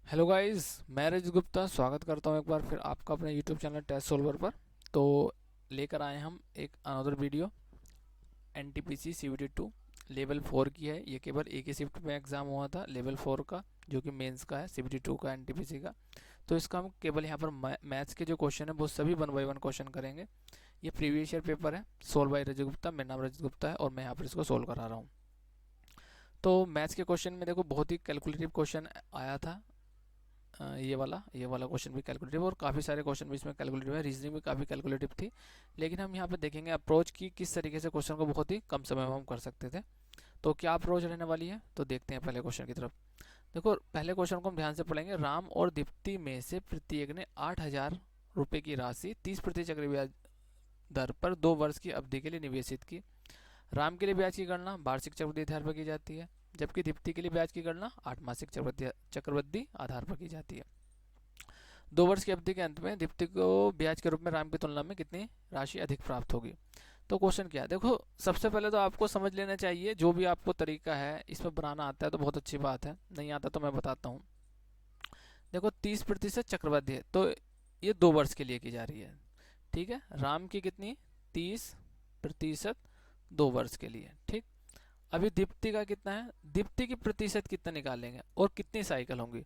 Hello guys, मैं रजत गुप्ता स्वागत करता हूँ एक बार फिर आपका अपने यूट्यूब चैनल टेस्ट सोल्वर पर। तो लेकर आए हम एक another video NTPC CVT 2 level 4 की है। ये केवल एक ही शिफ्ट में एग्ज़ाम हुआ था लेवल 4 का, जो कि मेंस का है, सीवीटी 2 का, एनटीपीसी का। तो इसका हम केवल यहाँ पर मैथ्स के जो क्वेश्चन है वो सभी 1 बाय 1 क्वेश्चन करेंगे। ये प्रीवियस ईयर पेपर है, सोल्व बाय रजत गुप्ता। मेरा नाम रजत गुप्ता है और मैं यहाँ पर इसको सोल्व करा रहा हूँ। तो मैथ्स के क्वेश्चन में देखो बहुत ही कैलकुलेटिव क्वेश्चन आया था। ये वाला क्वेश्चन भी कैलकुलेटिव और काफ़ी सारे क्वेश्चन भी इसमें कैलकुलेटिव है। रीजनिंग भी काफ़ी कैलकुलेटिव थी, लेकिन हम यहाँ पे देखेंगे अप्रोच की किस तरीके से क्वेश्चन को बहुत ही कम समय में हम कर सकते थे। तो क्या अप्रोच रहने वाली है, तो देखते हैं पहले क्वेश्चन की तरफ। देखो, पहले क्वेश्चन को हम ध्यान से पढ़ेंगे। राम और दीप्ति में से प्रत्येक ने 8,000 रुपये की राशि 30% चक्रव्याज दर पर 2 वर्ष की अवधि के लिए निवेशित की। राम के लिए ब्याज की गणना वार्षिक चक्रवृद्धि आधार पर की जाती है, जबकि दीप्ति के लिए ब्याज की गणना 8 मासिक चक्रवृद्धि आधार पर की जाती है। 2 वर्ष की अवधि के अंत में दीप्ति को ब्याज के रूप में राम की तुलना में कितनी राशि अधिक प्राप्त होगी। तो क्वेश्चन क्या है, देखो सबसे पहले तो आपको समझ लेना चाहिए, जो भी आपको तरीका है इसमें बनाना आता है तो बहुत अच्छी बात है, नहीं आता तो मैं बताता हूँ। देखो 30% चक्रवृद्धि है, तो ये 2 वर्ष के लिए की जा रही है। ठीक है, राम की कितनी, 30% 2 वर्ष के लिए। ठीक, अभी दीप्ति का कितना है, दीप्ति की प्रतिशत कितना निकालेंगे और कितनी साइकिल होंगी।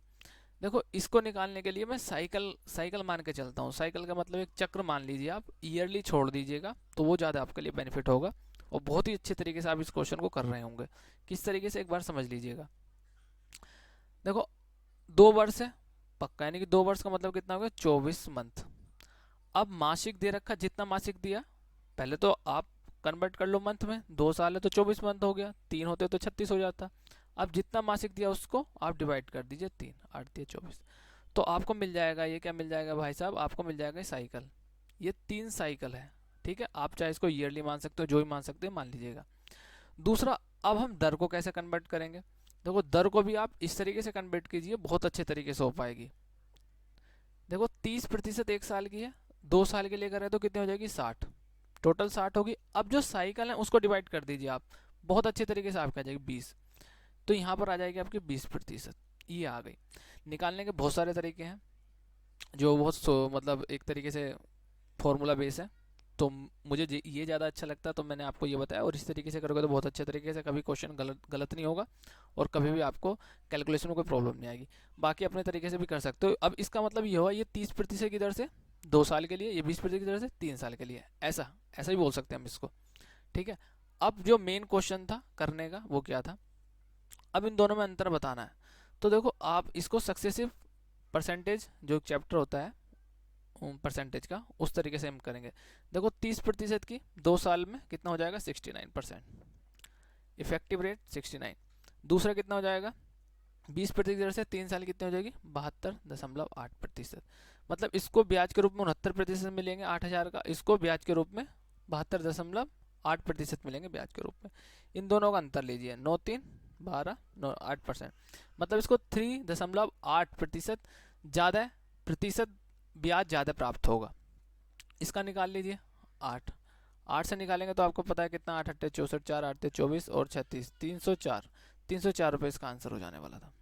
देखो इसको निकालने के लिए मैं साइकिल साइकिल मान के चलता हूँ। साइकिल का मतलब एक चक्र मान लीजिए, आप ईयरली छोड़ दीजिएगा तो वो ज़्यादा आपके लिए बेनिफिट होगा और बहुत ही अच्छे तरीके से आप इस क्वेश्चन को कर रहे होंगे। किस तरीके से, एक बार समझ लीजिएगा। देखो 2 वर्ष है पक्का, यानी कि 2 वर्ष का मतलब कितना हो गया, 24 मंथ। अब मासिक दे रखा, जितना मासिक दिया पहले तो आप कन्वर्ट कर लो मंथ में। 2 साल है तो 24 मंथ हो गया, 3 होते तो 36 हो जाता। अब जितना मासिक दिया उसको आप डिवाइड कर दीजिए 3, 8 × 3 = 24। तो आपको मिल जाएगा, ये क्या मिल जाएगा भाई साहब, आपको मिल जाएगा साइकिल। ये 3 साइकिल है। ठीक है, आप चाहे इसको ईयरली मान सकते हो, जो भी मान सकते हो मान लीजिएगा। दूसरा, अब हम दर को कैसे कन्वर्ट करेंगे। देखो दर को भी आप इस तरीके से कन्वर्ट कीजिए, बहुत अच्छे तरीके से हो पाएगी। देखो 30% 1 साल की है, 2 साल के लिए करें तो कितनी हो जाएगी, 60। टोटल 60 होगी। अब जो साइकिल है उसको डिवाइड कर दीजिए आप, बहुत अच्छे तरीके से आपकी आ जाएगी 20। तो यहाँ पर आ जाएगी आपकी 20%, ये आ गई। निकालने के बहुत सारे तरीके हैं, जो बहुत मतलब एक तरीके से फॉर्मूला बेस है। तो मुझे ये ज़्यादा अच्छा लगता है तो मैंने आपको ये बताया, और इस तरीके से करोगे तो बहुत अच्छे तरीके से, कभी क्वेश्चन गलत गलत नहीं होगा और कभी भी आपको कैलकुलेशन में कोई प्रॉब्लम नहीं आएगी। बाकी अपने तरीके से भी कर सकते हो। अब इसका मतलब ये हुआ, ये 30% की दर से 2 साल के लिए, ये 20% की दर से 3 साल के लिए, ऐसा ऐसा ही बोल सकते हैं हम इसको। ठीक है, अब जो मेन क्वेश्चन था करने का वो क्या था, अब इन दोनों में अंतर बताना है। तो देखो आप इसको सक्सेसिव परसेंटेज जो चैप्टर होता है परसेंटेज का, उस तरीके से हम करेंगे। देखो 30% की 2 साल में कितना हो जाएगा, 69%। Effective rate 69। दूसरा कितना हो जाएगा, 20% से 3 साल कितनी हो जाएगी, 72.8%। मतलब इसको ब्याज के रूप में 69% मिलेंगे 8,000 का, इसको ब्याज के रूप में 72.8% मिलेंगे ब्याज के रूप में। इन दोनों का अंतर लीजिए, 9 3 12 9 8%। मतलब इसको 3.8% ज़्यादा प्रतिशत ब्याज ज़्यादा प्राप्त होगा। इसका निकाल लीजिए 8। 8 से निकालेंगे तो आपको पता है कितना, 8 8 64, 4 8 24 और 36, 304। 304 रुपये इसका आंसर हो जाने वाला था।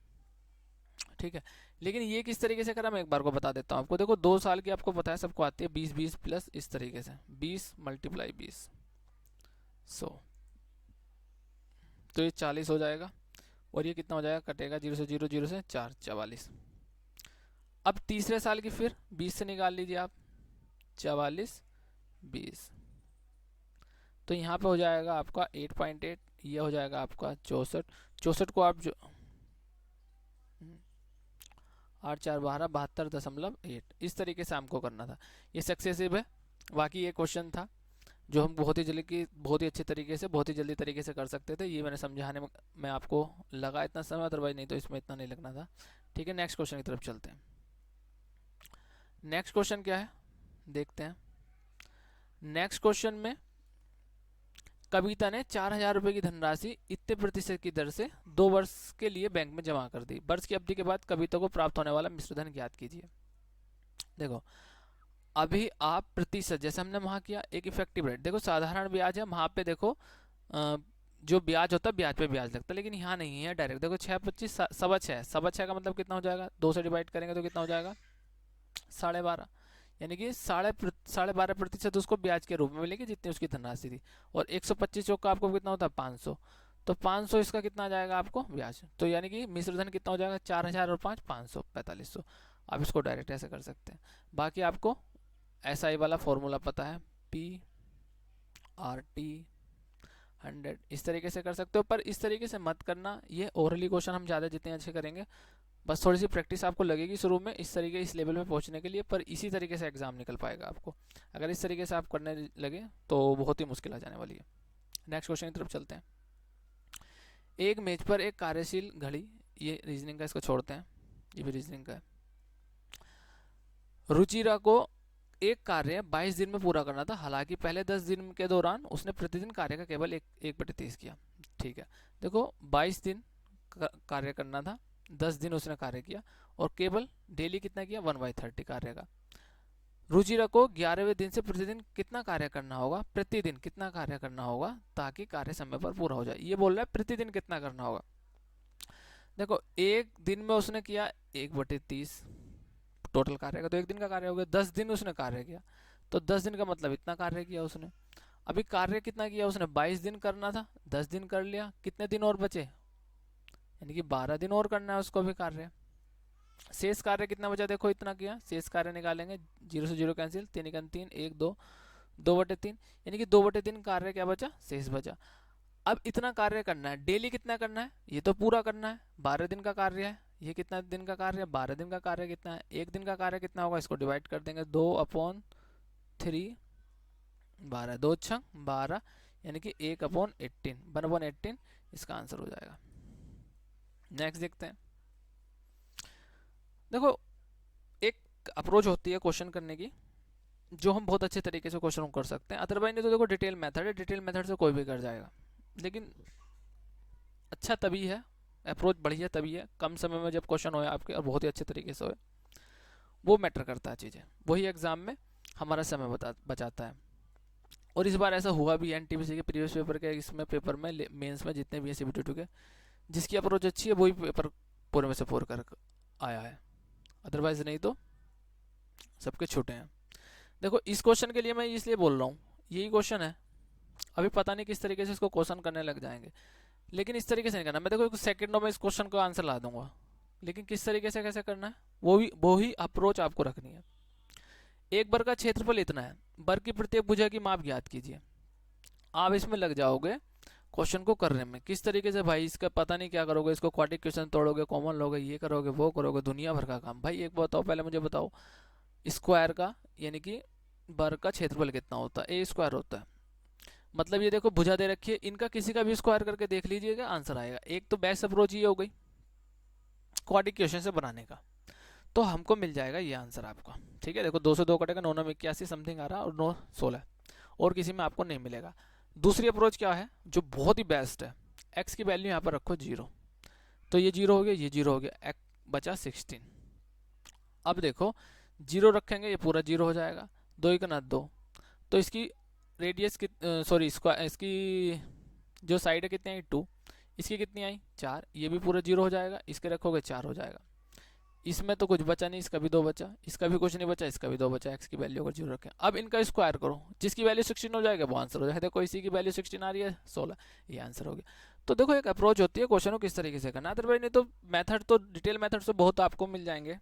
ठीक है, लेकिन ये किस तरीके से करा मैं एक बार को बता देता हूँ आपको। देखो 2 साल की आपको पता है, सबको आती है 20 20 प्लस, इस तरीके से 20 × 20 100, तो ये 40 हो जाएगा। और ये कितना हो जाएगा, कटेगा 0 से 0, 0 से 4, 44। अब तीसरे साल की फिर 20 से निकाल लीजिए आप, 44 20, तो यहाँ पे हो जाएगा आपका 8.8, ये हो जाएगा आपका 64। 64 को आप जो 8 4 12 72.8, इस तरीके से हमको करना था। ये सक्सेसिव है। बाकी ये क्वेश्चन था जो हम बहुत ही जल्दी की, बहुत ही अच्छे तरीके से, बहुत ही जल्दी तरीके से कर सकते थे। ये मैंने समझाने में आपको लगा इतना समय, अदरवाइज नहीं तो इसमें इतना नहीं लगना था। ठीक है, नेक्स्ट क्वेश्चन की तरफ चलते हैं। नेक्स्ट क्वेश्चन क्या है देखते हैं। नेक्स्ट क्वेश्चन में कविता ने 4,000 रुपये की धनराशि इतने प्रतिशत की दर से 2 वर्ष के लिए बैंक में जमा कर दी। वर्ष की अवधि के बाद कविता को प्राप्त होने वाला मिश्र धन ज्ञात कीजिए। देखो अभी आप प्रतिशत, जैसे हमने वहाँ किया एक इफेक्टिव रेट, देखो साधारण ब्याज है वहाँ पे, देखो जो ब्याज होता है ब्याज पे ब्याज लगता है, लेकिन यहाँ नहीं है डायरेक्ट। देखो 6 25 6.25, 6.25 का मतलब कितना हो जाएगा, 2 से डिवाइड करेंगे तो कितना हो जाएगा 12.5, यानी कि 12.5% उसको ब्याज के रूप में मिलेगी जितनी उसकी धनराशि थी। और 125 चौक का आपको कितना होता है 500, तो 500 इसका कितना आ जाएगा आपको ब्याज, तो यानी कि मिश्र धन कितना हो जाएगा 4000 और 5 500 4500। आप इसको डायरेक्ट ऐसे कर सकते हैं। बाकी आपको SI वाला फॉर्मूला पता है, PRT 100, इस तरीके से कर सकते हो। पर इस तरीके से मत करना, ये ओरली क्वेश्चन हम ज़्यादा जितने अच्छे करेंगे, बस थोड़ी सी प्रैक्टिस आपको लगेगी शुरू में इस तरीके इस लेवल में पहुंचने के लिए, पर इसी तरीके से एग्जाम निकल पाएगा आपको। अगर इस तरीके से आप करने लगे तो बहुत ही मुश्किल आ जाने वाली है। नेक्स्ट क्वेश्चन की तरफ चलते हैं। एक मेज पर एक कार्यशील घड़ी, ये रीजनिंग का, इसको छोड़ते हैं, ये भी रीजनिंग का है। रुचिरा को एक कार्य 22 दिन में पूरा करना था, हालांकि पहले 10 दिन के दौरान उसने प्रतिदिन कार्य का केवल 1/30 किया। ठीक है, देखो 22 दिन कार्य करना था, 10 दिन उसने कार्य किया, और केवल डेली कितना किया 1/30 कार्य का। रुचिरा को 11वें दिन से प्रतिदिन कितना कार्य करना होगा, प्रतिदिन कितना कार्य करना होगा ताकि कार्य समय पर पूरा हो जाए। ये बोल रहा है प्रतिदिन कितना करना होगा। देखो एक दिन में उसने किया 1/30 टोटल कार्य का, तो एक दिन का कार्य हो गया। 10 दिन उसने कार्य किया, तो 10 दिन का मतलब इतना कार्य किया उसने। अभी कार्य कितना किया उसने, 22 दिन करना था, 10 दिन कर लिया, कितने दिन और बचे, यानी कि 12 दिन और करना है उसको भी कार्य। शेष कार्य कितना बचा, देखो इतना किया, शेष कार्य निकालेंगे, 0 से 0 कैंसिल, 3 1 3 1 2 2/3, यानी कि 2/3 कार्य क्या बचा, शेष बचा। अब इतना कार्य करना है, डेली कितना करना है, ये तो पूरा करना है, 12 दिन का कार्य है। ये कितना दिन का कार्य है, 12 दिन का कार्य कितना है, एक दिन का कार्य कितना होगा, इसको डिवाइड कर देंगे, 2/3 12, 2 6 12, यानी कि 1/18 1/18 इसका आंसर हो जाएगा। नेक्स्ट देखते हैं। देखो एक अप्रोच होती है क्वेश्चन करने की, जो हम बहुत अच्छे तरीके से क्वेश्चन कर सकते हैं। अदरवाइज नहीं तो देखो डिटेल मेथड है, डिटेल मेथड से कोई भी कर जाएगा, लेकिन अच्छा तभी है, अप्रोच बढ़िया तभी है कम समय में जब क्वेश्चन होए आपके और बहुत ही अच्छे तरीके से होए, वो मैटर करता है चीज़ें, वही एग्जाम में हमारा समय बचाता है। और इस बार ऐसा हुआ भी, एनटीपीसी के प्रीवियस पेपर के इसमें पेपर में मेंस में जितने भी हैं CBT2 के, जिसकी अप्रोच अच्छी है वही पेपर पूरे में से पूर कर आया है, अदरवाइज नहीं तो सबके छोटे हैं। देखो इस क्वेश्चन के लिए मैं इसलिए बोल रहा हूँ, यही क्वेश्चन है, अभी पता नहीं किस तरीके से इसको क्वेश्चन करने लग जाएंगे, लेकिन इस तरीके से नहीं करना। मैं देखो सेकंडों में इस क्वेश्चन का आंसर ला दूंगा, लेकिन किस तरीके से कैसे करना है वो ही अप्रोच आपको रखनी है। एक वर्ग का क्षेत्रफल इतना है, वर्ग की प्रत्येक भुजा की माप ज्ञात कीजिए। आप इसमें लग जाओगे क्वेश्चन को करने में, किस तरीके से भाई इसका पता नहीं क्या करोगे, इसको क्वाड्रेटिक क्वेश्चन तोड़ोगे, कॉमन लोगे, ये करोगे वो करोगे, दुनिया भर का काम। भाई एक बताओ, पहले मुझे बताओ स्क्वायर का, यानी कि वर्ग का क्षेत्रफल कितना होता है, A² होता है। मतलब ये देखो भुजा दे रखी है, इनका किसी का भी स्क्वायर करके देख लीजिएगा, आंसर आएगा। एक तो बेस्ट अप्रोच ये हो गई क्वाड्रेटिक क्वेश्चन से बनाने का, तो हमको मिल जाएगा ये आंसर आपका। ठीक है, देखो 2 से 2 कटेगा, 9 9 81 समथिंग आ रहा है, और 9 16, और किसी में आपको नहीं मिलेगा। दूसरी अप्रोच क्या है जो बहुत ही बेस्ट है, x की वैल्यू यहाँ पर रखो 0, तो ये 0 हो गया, ये 0 हो गया, बचा 16। अब देखो 0 रखेंगे, ये पूरा 0 हो जाएगा, 2 1 2, तो इसकी रेडियस सॉरी इसकी जो साइड है कितनी आई 2, इसकी कितनी आई 4, ये भी पूरा 0 हो जाएगा, इसके रखोगे 4 हो जाएगा। इसमें तो कुछ बचा नहीं, इसका भी 2 बचा, इसका भी कुछ नहीं बचा, इसका भी 2 बचा, x की वैल्यू अगर 0 रखें। अब इनका स्क्वायर करो, जिसकी वैल्यू 16 हो जाएगा वो आंसर हो जाएगा। देखो इसी की वैल्यू 16 आ रही है 16, ये आंसर हो गया। तो देखो एक अप्रोच होती है क्वेश्चन को किस तरीके से करना, अदरवाइज नहीं तो मेथड तो डिटेल मेथड से बहुत आपको मिल जाएंगे,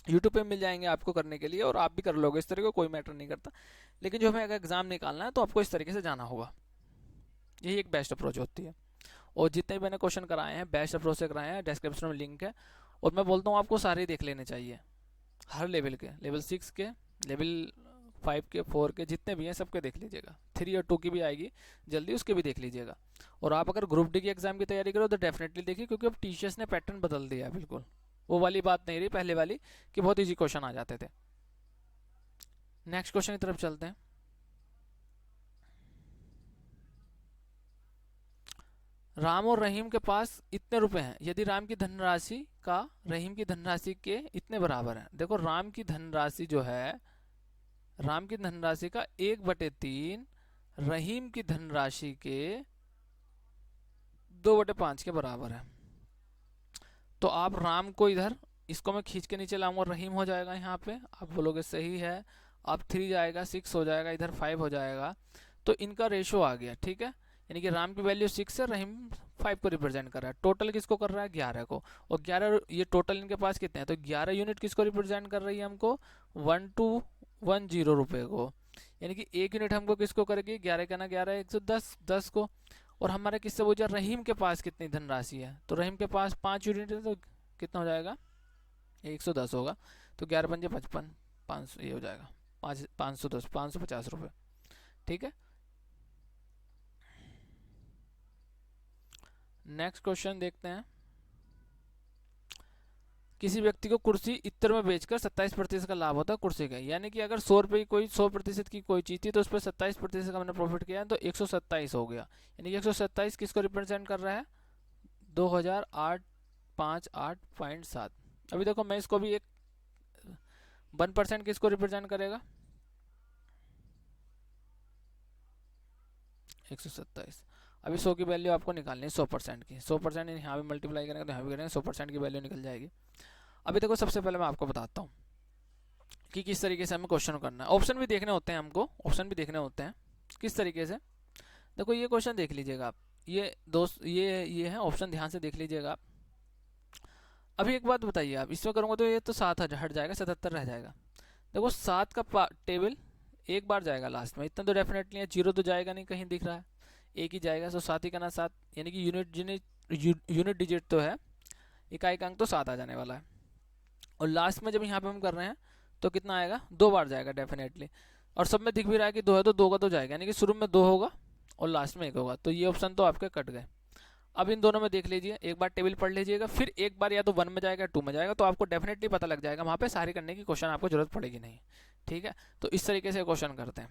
यूट्यूब पे मिल जाएंगे आपको करने के लिए, और आप भी कर लोगे इस तरीके, कोई मैटर नहीं करता। लेकिन जो हमें अगर एग्जाम निकालना है तो आपको इस तरीके से जाना होगा, यही एक बेस्ट अप्रोच होती है। और जितने भी मैंने क्वेश्चन कराए हैं बेस्ट अप्रोच से कराए हैं, डिस्क्रिप्शन में लिंक है, और मैं बोलता हूँ आपको सारे देख लेने चाहिए, हर लेवल के, लेवल 6 के, लेवल 5 के, 4 के, जितने भी हैं सबके देख लीजिएगा। 3 और 2 की भी आएगी जल्दी, उसके भी देख लीजिएगा। और आप अगर ग्रुप डी की एग्जाम की तैयारी करो तो डेफिनेटली देखिए, क्योंकि अब टीचर्स ने पैटर्न बदल दिया है बिल्कुल, वो वाली बात नहीं रही पहले वाली कि बहुत ईजी क्वेश्चन आ जाते थे। नेक्स्ट क्वेश्चन की तरफ चलते हैं। राम और रहीम के पास इतने रुपए हैं, यदि राम की धनराशि का रहीम की धनराशि के इतने बराबर है। देखो राम की धनराशि जो है, राम की धनराशि का 1/3 रहीम की धनराशि के 2/5 के बराबर है। तो आप राम को इधर, इसको मैं खींच के नीचे लाऊंगा, रहीम हो जाएगा यहाँ पे, आप बोलोगे सही है। अब 3 जाएगा, 6 हो जाएगा, इधर 5 हो जाएगा। तो इनका रेशो आ गया, ठीक है। यानी कि राम की वैल्यू 6 है, रहीम 5 को रिप्रेजेंट कर रहा है। टोटल किसको कर रहा है? 11 को। और 11, ये टोटल इनके पास कितने हैं? तो 11 यूनिट किसको रिप्रेजेंट कर रही है? हमको 1210 रुपये को। यानी कि 1 यूनिट हमको किसको करेगी? 11 का ना 11, 110, 10 को। और हमारे किससे पूछा? रहीम के पास कितनी धनराशि है? तो रहीम के पास 5 यूनिट है, तो कितना हो जाएगा? 110 होगा। तो 11 पंजे 55, 500 ये हो जाएगा 510, 550 रुपये, ठीक है। नेक्स्ट क्वेश्चन देखते हैं। किसी व्यक्ति को कुर्सी इत्र में बेचकर 27% का लाभ होता है कुर्सी का। यानी कि अगर 100 रुपये की कोई 100% की कोई चीज़ थी, तो उस पर 27% का मैंने प्रॉफिट किया है, तो 127 हो गया। यानी कि 127 किसको रिप्रेजेंट कर रहा है? 2858.7। अभी देखो मैं इसको भी एक 1% किसको रिप्रेजेंट करेगा? 127। अभी 100 की वैल्यू आपको निकालनी है 100% की। 100% यहाँ भी मल्टीप्लाई करेंगे तो यहाँ भी करेंगे, 100% की वैल्यू निकल जाएगी। अभी देखो सबसे पहले मैं आपको बताता हूँ कि किस तरीके से हमें क्वेश्चन करना है। ऑप्शन भी देखने होते हैं हमको, ऑप्शन भी देखने होते हैं किस तरीके से। देखो ये क्वेश्चन देख लीजिएगा आप, ये दोस्त ये है ऑप्शन, ध्यान से देख लीजिएगा आप। अभी एक बात बताइए, आप इसमें करूँगा तो ये तो 7 हट जाएगा, 77 रह जाएगा। देखो 7 का टेबल एक बार जाएगा लास्ट में, इतना तो डेफिनेटली है। 0 तो जाएगा नहीं, कहीं दिख रहा है, एक ही जाएगा। तो 7 ही का ना 7, यानी कि यूनिट डिजिट तो है, इकाई का अंक तो 7 आ जाने वाला है। और लास्ट में जब यहाँ पे हम कर रहे हैं तो कितना आएगा? 2 बार जाएगा डेफिनेटली। और सब में दिख भी रहा है कि 2 है, तो 2 का तो जाएगा, यानी कि शुरू में 2 होगा और लास्ट में 1 होगा। तो ये ऑप्शन तो आपके कट गए। अब इन दोनों में देख लीजिए, एक बार टेबल पढ़ लीजिएगा, फिर एक बार या तो 1 में जाएगा 2 में जाएगा, तो आपको डेफिनेटली पता लग जाएगा। वहाँ पे सारी करने की क्वेश्चन आपको जरूरत पड़ेगी नहीं, ठीक है। तो इस तरीके से क्वेश्चन करते हैं,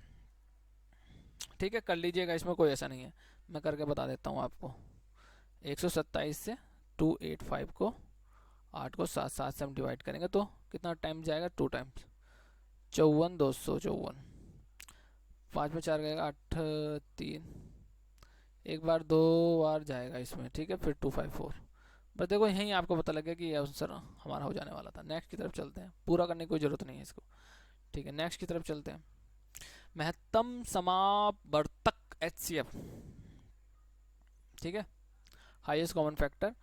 ठीक है, कर लीजिएगा, इसमें कोई ऐसा नहीं है। मैं करके बता देता हूँ आपको। 127 से 285 को 8 को 7 से हम डिवाइड करेंगे तो कितना टाइम जाएगा? 2 टाइम्स 54, 254, 5 में 4 गएगा 8, 3, एक बार 2 बार जाएगा इसमें, ठीक है। फिर 254। बस देखो यहीं आपको पता लगे कि ये आंसर हमारा हो जाने वाला था। नेक्स्ट की तरफ चलते हैं, पूरा करने की कोई ज़रूरत नहीं है इसको, ठीक है। नेक्स्ट की तरफ चलते हैं। महत्तम समावर्तक HCF, ठीक है, हाईएस्ट कॉमन फैक्टर,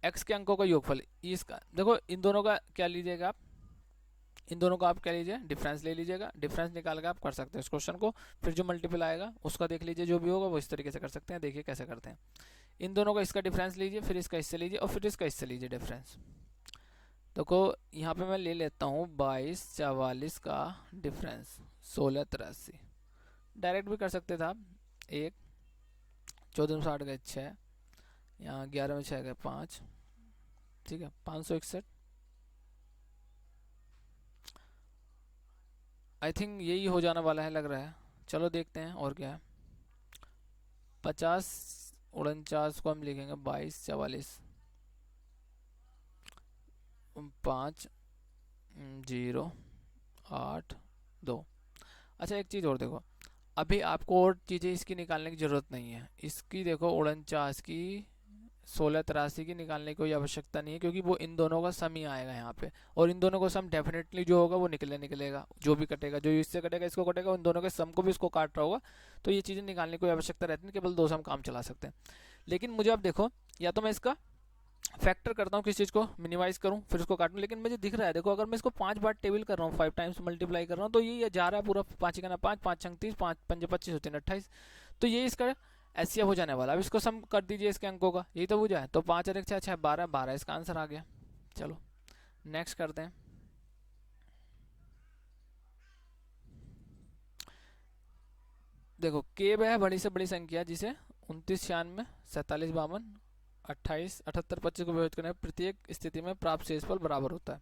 x के अंकों का योगफल, इसका देखो इन दोनों का क्या लीजिएगा आप? इन दोनों का आप क्या लीजिए? डिफरेंस ले लीजिएगा। डिफरेंस निकाल के आप कर सकते हैं इस क्वेश्चन को। फिर जो मल्टीपल आएगा उसका देख लीजिए, जो भी होगा वो इस तरीके से कर सकते हैं। देखिए कैसे करते हैं। इन दोनों का इसका डिफरेंस लीजिए, फिर इसका इससे लीजिए, और फिर इसका इससे लीजिए डिफरेंस। देखो यहाँ पे मैं ले लेता हूँ 2244 का डिफरेंस 1683। डायरेक्ट भी कर सकते थे आप। 1, 14 में 60 गए 6, यहाँ 11 में 6 गए 5, ठीक है, 561। आई थिंक यही हो जाने वाला है, लग रहा है। चलो देखते हैं और क्या है। 50 49 को हम लिखेंगे 2244, 5 0 8 2। अच्छा एक चीज़ और देखो, अभी आपको और चीज़ें इसकी निकालने की ज़रूरत नहीं है। इसकी देखो 49 की 1683 की निकालने की कोई आवश्यकता नहीं है, क्योंकि वो इन दोनों का सम ही आएगा यहाँ पे। और इन दोनों का सम डेफिनेटली जो होगा वो निकलेगा, जो भी कटेगा, जो इससे कटेगा इसको कटेगा, उन दोनों के सम को भी इसको काट रहा होगा। तो ये चीज़ें निकालने की कोई आवश्यकता रहती नहीं, केवल 2 से हम काम चला सकते हैं। लेकिन मुझे अब देखो, या तो मैं इसका फैक्टर करता हूँ, किस चीज़ को मिनिमाइज करूँ, फिर उसको काटूँ। लेकिन मुझे दिख रहा है, देखो अगर मैं इसको 5 बार टेबल कर रहा हूँ, 5 टाइम्स मल्टीप्लाई कर रहा हूँ, तो ये जा रहा है पूरा 5 का ना 5, 5 छंग 30, 5 पंजे 25, 3 28। तो ये इसका HCF हो जाने वाला। अब इसको सम कर दीजिए इसके अंकों का, यही तो बुझा है। तो 5 और 1 6 6 12, 12 इसका आंसर आ गया। चलो नेक्स्ट करते हैं। देखो के वह बड़ी से बड़ी संख्या जिसे 29 96 47 52 28 78 25 को विभाजित करने पर प्रत्येक स्थिति में प्राप्त शेषफल बराबर होता है।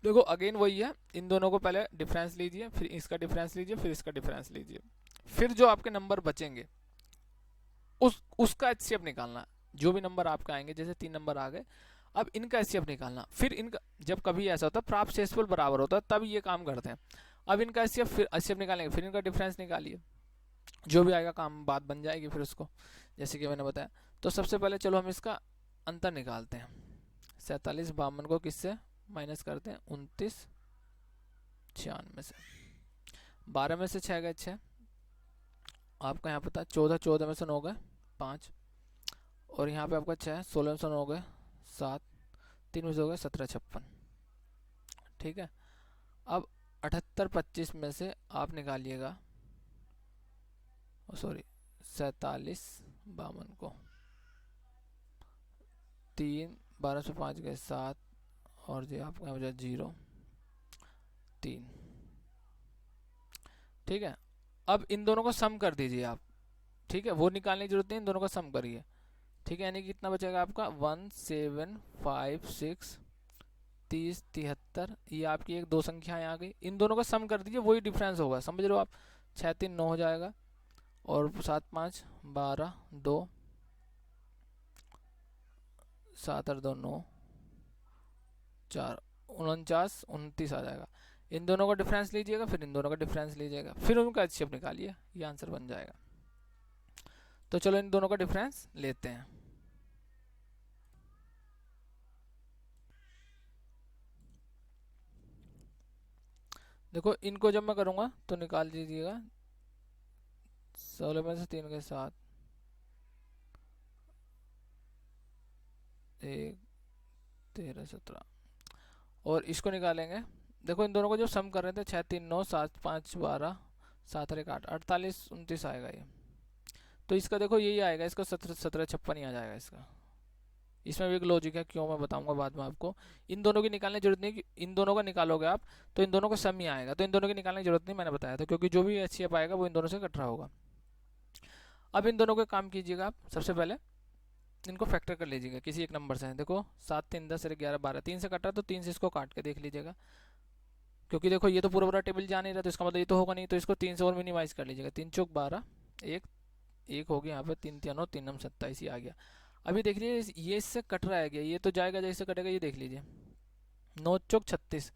देखो अगेन वही है, इन दोनों को पहले डिफरेंस लीजिए, फिर इसका डिफरेंस लीजिए, फिर इसका डिफरेंस लीजिए, फिर जो आपके नंबर बचेंगे उसका HCF निकालना। जो भी नंबर आपके आएंगे, जैसे 3 नंबर आ गए, अब इनका HCF निकालना। फिर इनका, जब कभी ऐसा होता है प्राप्त शेषफल बराबर होता है, तब ये काम करते हैं। अब इनका HCF, फिर HCF निकालेंगे, फिर इनका डिफरेंस निकालिए, जो भी आएगा काम बात बन जाएगी फिर उसको, जैसे कि मैंने बताया। तो सबसे पहले चलो हम इसका अंतर निकालते हैं। 47 52 को किससे माइनस करते हैं, 29 96 से। 12 में से 6 गए 6, आपका यहाँ पता 14, 14 में से 9 गए 5, और यहाँ पे आपका 6, 16 में से 9 गए 7, 3 में से हो गए 17 56। ठीक है, अब 78 25 में से आप निकालिएगा, सॉरी 47 52 को, 3 12 से 5 गए 7, और जो आपका हो जाए 0 3। ठीक है, अब इन दोनों को सम कर दीजिए आप। ठीक है, वो निकालने की जरूरत नहीं, इन दोनों का सम करिए। ठीक है, यानी कि कितना बचेगा आपका 1756 30 73, ये आपकी एक दो संख्याएं आ गई। इन दोनों का सम कर दीजिए, वही डिफरेंस होगा, समझ रहे हो आप। 6 3 9 हो जाएगा, और 7 5 12 2 7 8 2 9 4 49 29 आ जाएगा। इन दोनों का डिफरेंस लीजिएगा, फिर इन दोनों का डिफरेंस लीजिएगा, फिर उनका एचसीएफ निकालिए, ये आंसर बन जाएगा। तो चलो इन दोनों का डिफरेंस लेते हैं। देखो इनको जब मैं करूँगा तो निकाल दीजिएगा, 16 में से 3 के 7, 1 13 17, और इसको निकालेंगे। देखो इन दोनों को जो सम कर रहे थे 6 3 9 7 5 12 7 और 1 8, 48 29 आएगा ये। तो इसका देखो यही आएगा, इसका 17 17 56 ही आ जाएगा इसका। इसमें भी एक लॉजिक है, क्यों मैं बताऊंगा बाद में आपको। इन दोनों की निकालने की जरूरत नहीं, कि इन दोनों का निकालोगे आप तो इन दोनों का सम ही आएगा, तो इन दोनों की निकालने की जरूरत नहीं, मैंने बताया था, क्योंकि जो भी एचसीएफ आएगा वो इन दोनों से कट रहा होगा। अब इन दोनों का काम कीजिएगा आप, सबसे पहले इनको फैक्टर कर लीजिएगा किसी एक नंबर से। देखो 7 3 10 11 12, 3 से कटा तो 3 से इसको काट के देख लीजिएगा, क्योंकि देखो ये तो पूरा पूरा टेबल जा नहीं रहा, तो इसका मतलब ये तो होगा नहीं, तो इसको 3 से और मिनिमाइज कर लीजिएगा। 3 चौक 12, 1 1 हो गया यहाँ पे, 3 3 9 3 9 27 ही आ गया। अभी देख लीजिए ये इससे कट रहा है क्या, ये तो जाएगा, जैसे कटेगा ये देख लीजिए। 9 चौक 36,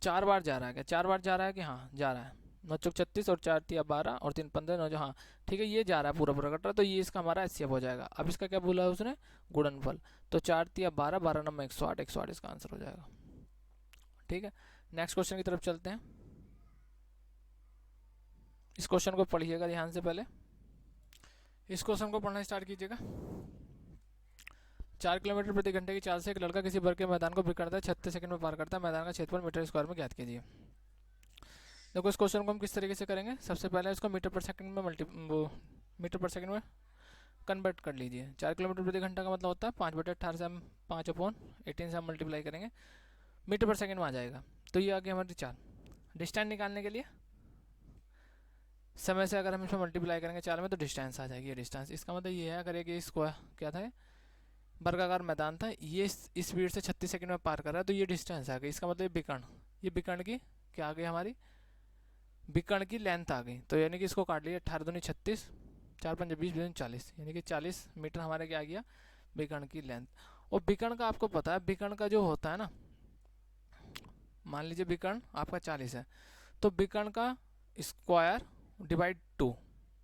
4 बार जा रहा है क्या, 4 बार जा रहा है कि हाँ जा रहा है। 9 चौक 36 और 4 तिया 12 और 3 15 9 जो, हाँ ठीक है, ये जा रहा है पूरा पूरा कट रहा है, तो ये इसका हमारा एचसीएफ हो जाएगा। अब इसका क्या बोला है उसने, गुणनफल, तो 4 तिया 12 12 9 108, 108 इसका आंसर हो जाएगा। ठीक है, नेक्स्ट क्वेश्चन की तरफ चलते हैं। इस क्वेश्चन को पढ़िएगा ध्यान से, पहले इस क्वेश्चन को पढ़ना स्टार्ट कीजिएगा। 4 किलोमीटर प्रति घंटे की चाल से एक लड़का किसी वर्ग के मैदान को करता है, 36 सेकंड में पार करता है। मैदान का क्षेत्रफल मीटर स्क्वायर में ज्ञात कीजिए। देखो इस क्वेश्चन को हम किस तरीके से करेंगे, सबसे पहले इसको मीटर पर सेकंड में मीटर पर सेकंड में कन्वर्ट कर लीजिए। 4 किलोमीटर प्रति घंटा का मतलब होता है 5/18 से हम 5/18 से हम मल्टीप्लाई करेंगे, मीटर पर सेकंड में आ जाएगा। तो ये आ गया हमारी 4। डिस्टेंस निकालने के लिए समय से अगर हम इसमें मल्टीप्लाई करेंगे 4 में, तो डिस्टेंस आ जाएगी। ये डिस्टेंस, इसका मतलब ये है, अगर कि इसको क्या था, वर्गाकार मैदान था, ये स्पीड से 36 सेकंड में पार कर रहा है, तो ये डिस्टेंस आ गई। इसका मतलब विकर्ण, ये विकर्ण की क्या आ गई, हमारी विकर्ण की लेंथ आ गई। तो यानी कि इसको काट लिया, 18 दूनी 36, 4 5 20 20 40, यानी कि 40 मीटर हमारे क्या आ गया, विकर्ण की लेंथ। और विकर्ण का आपको पता है, विकर्ण का जो होता है ना, मान लीजिए विकर्ण आपका 40 है, तो विकर्ण का स्क्वायर डिवाइड 2,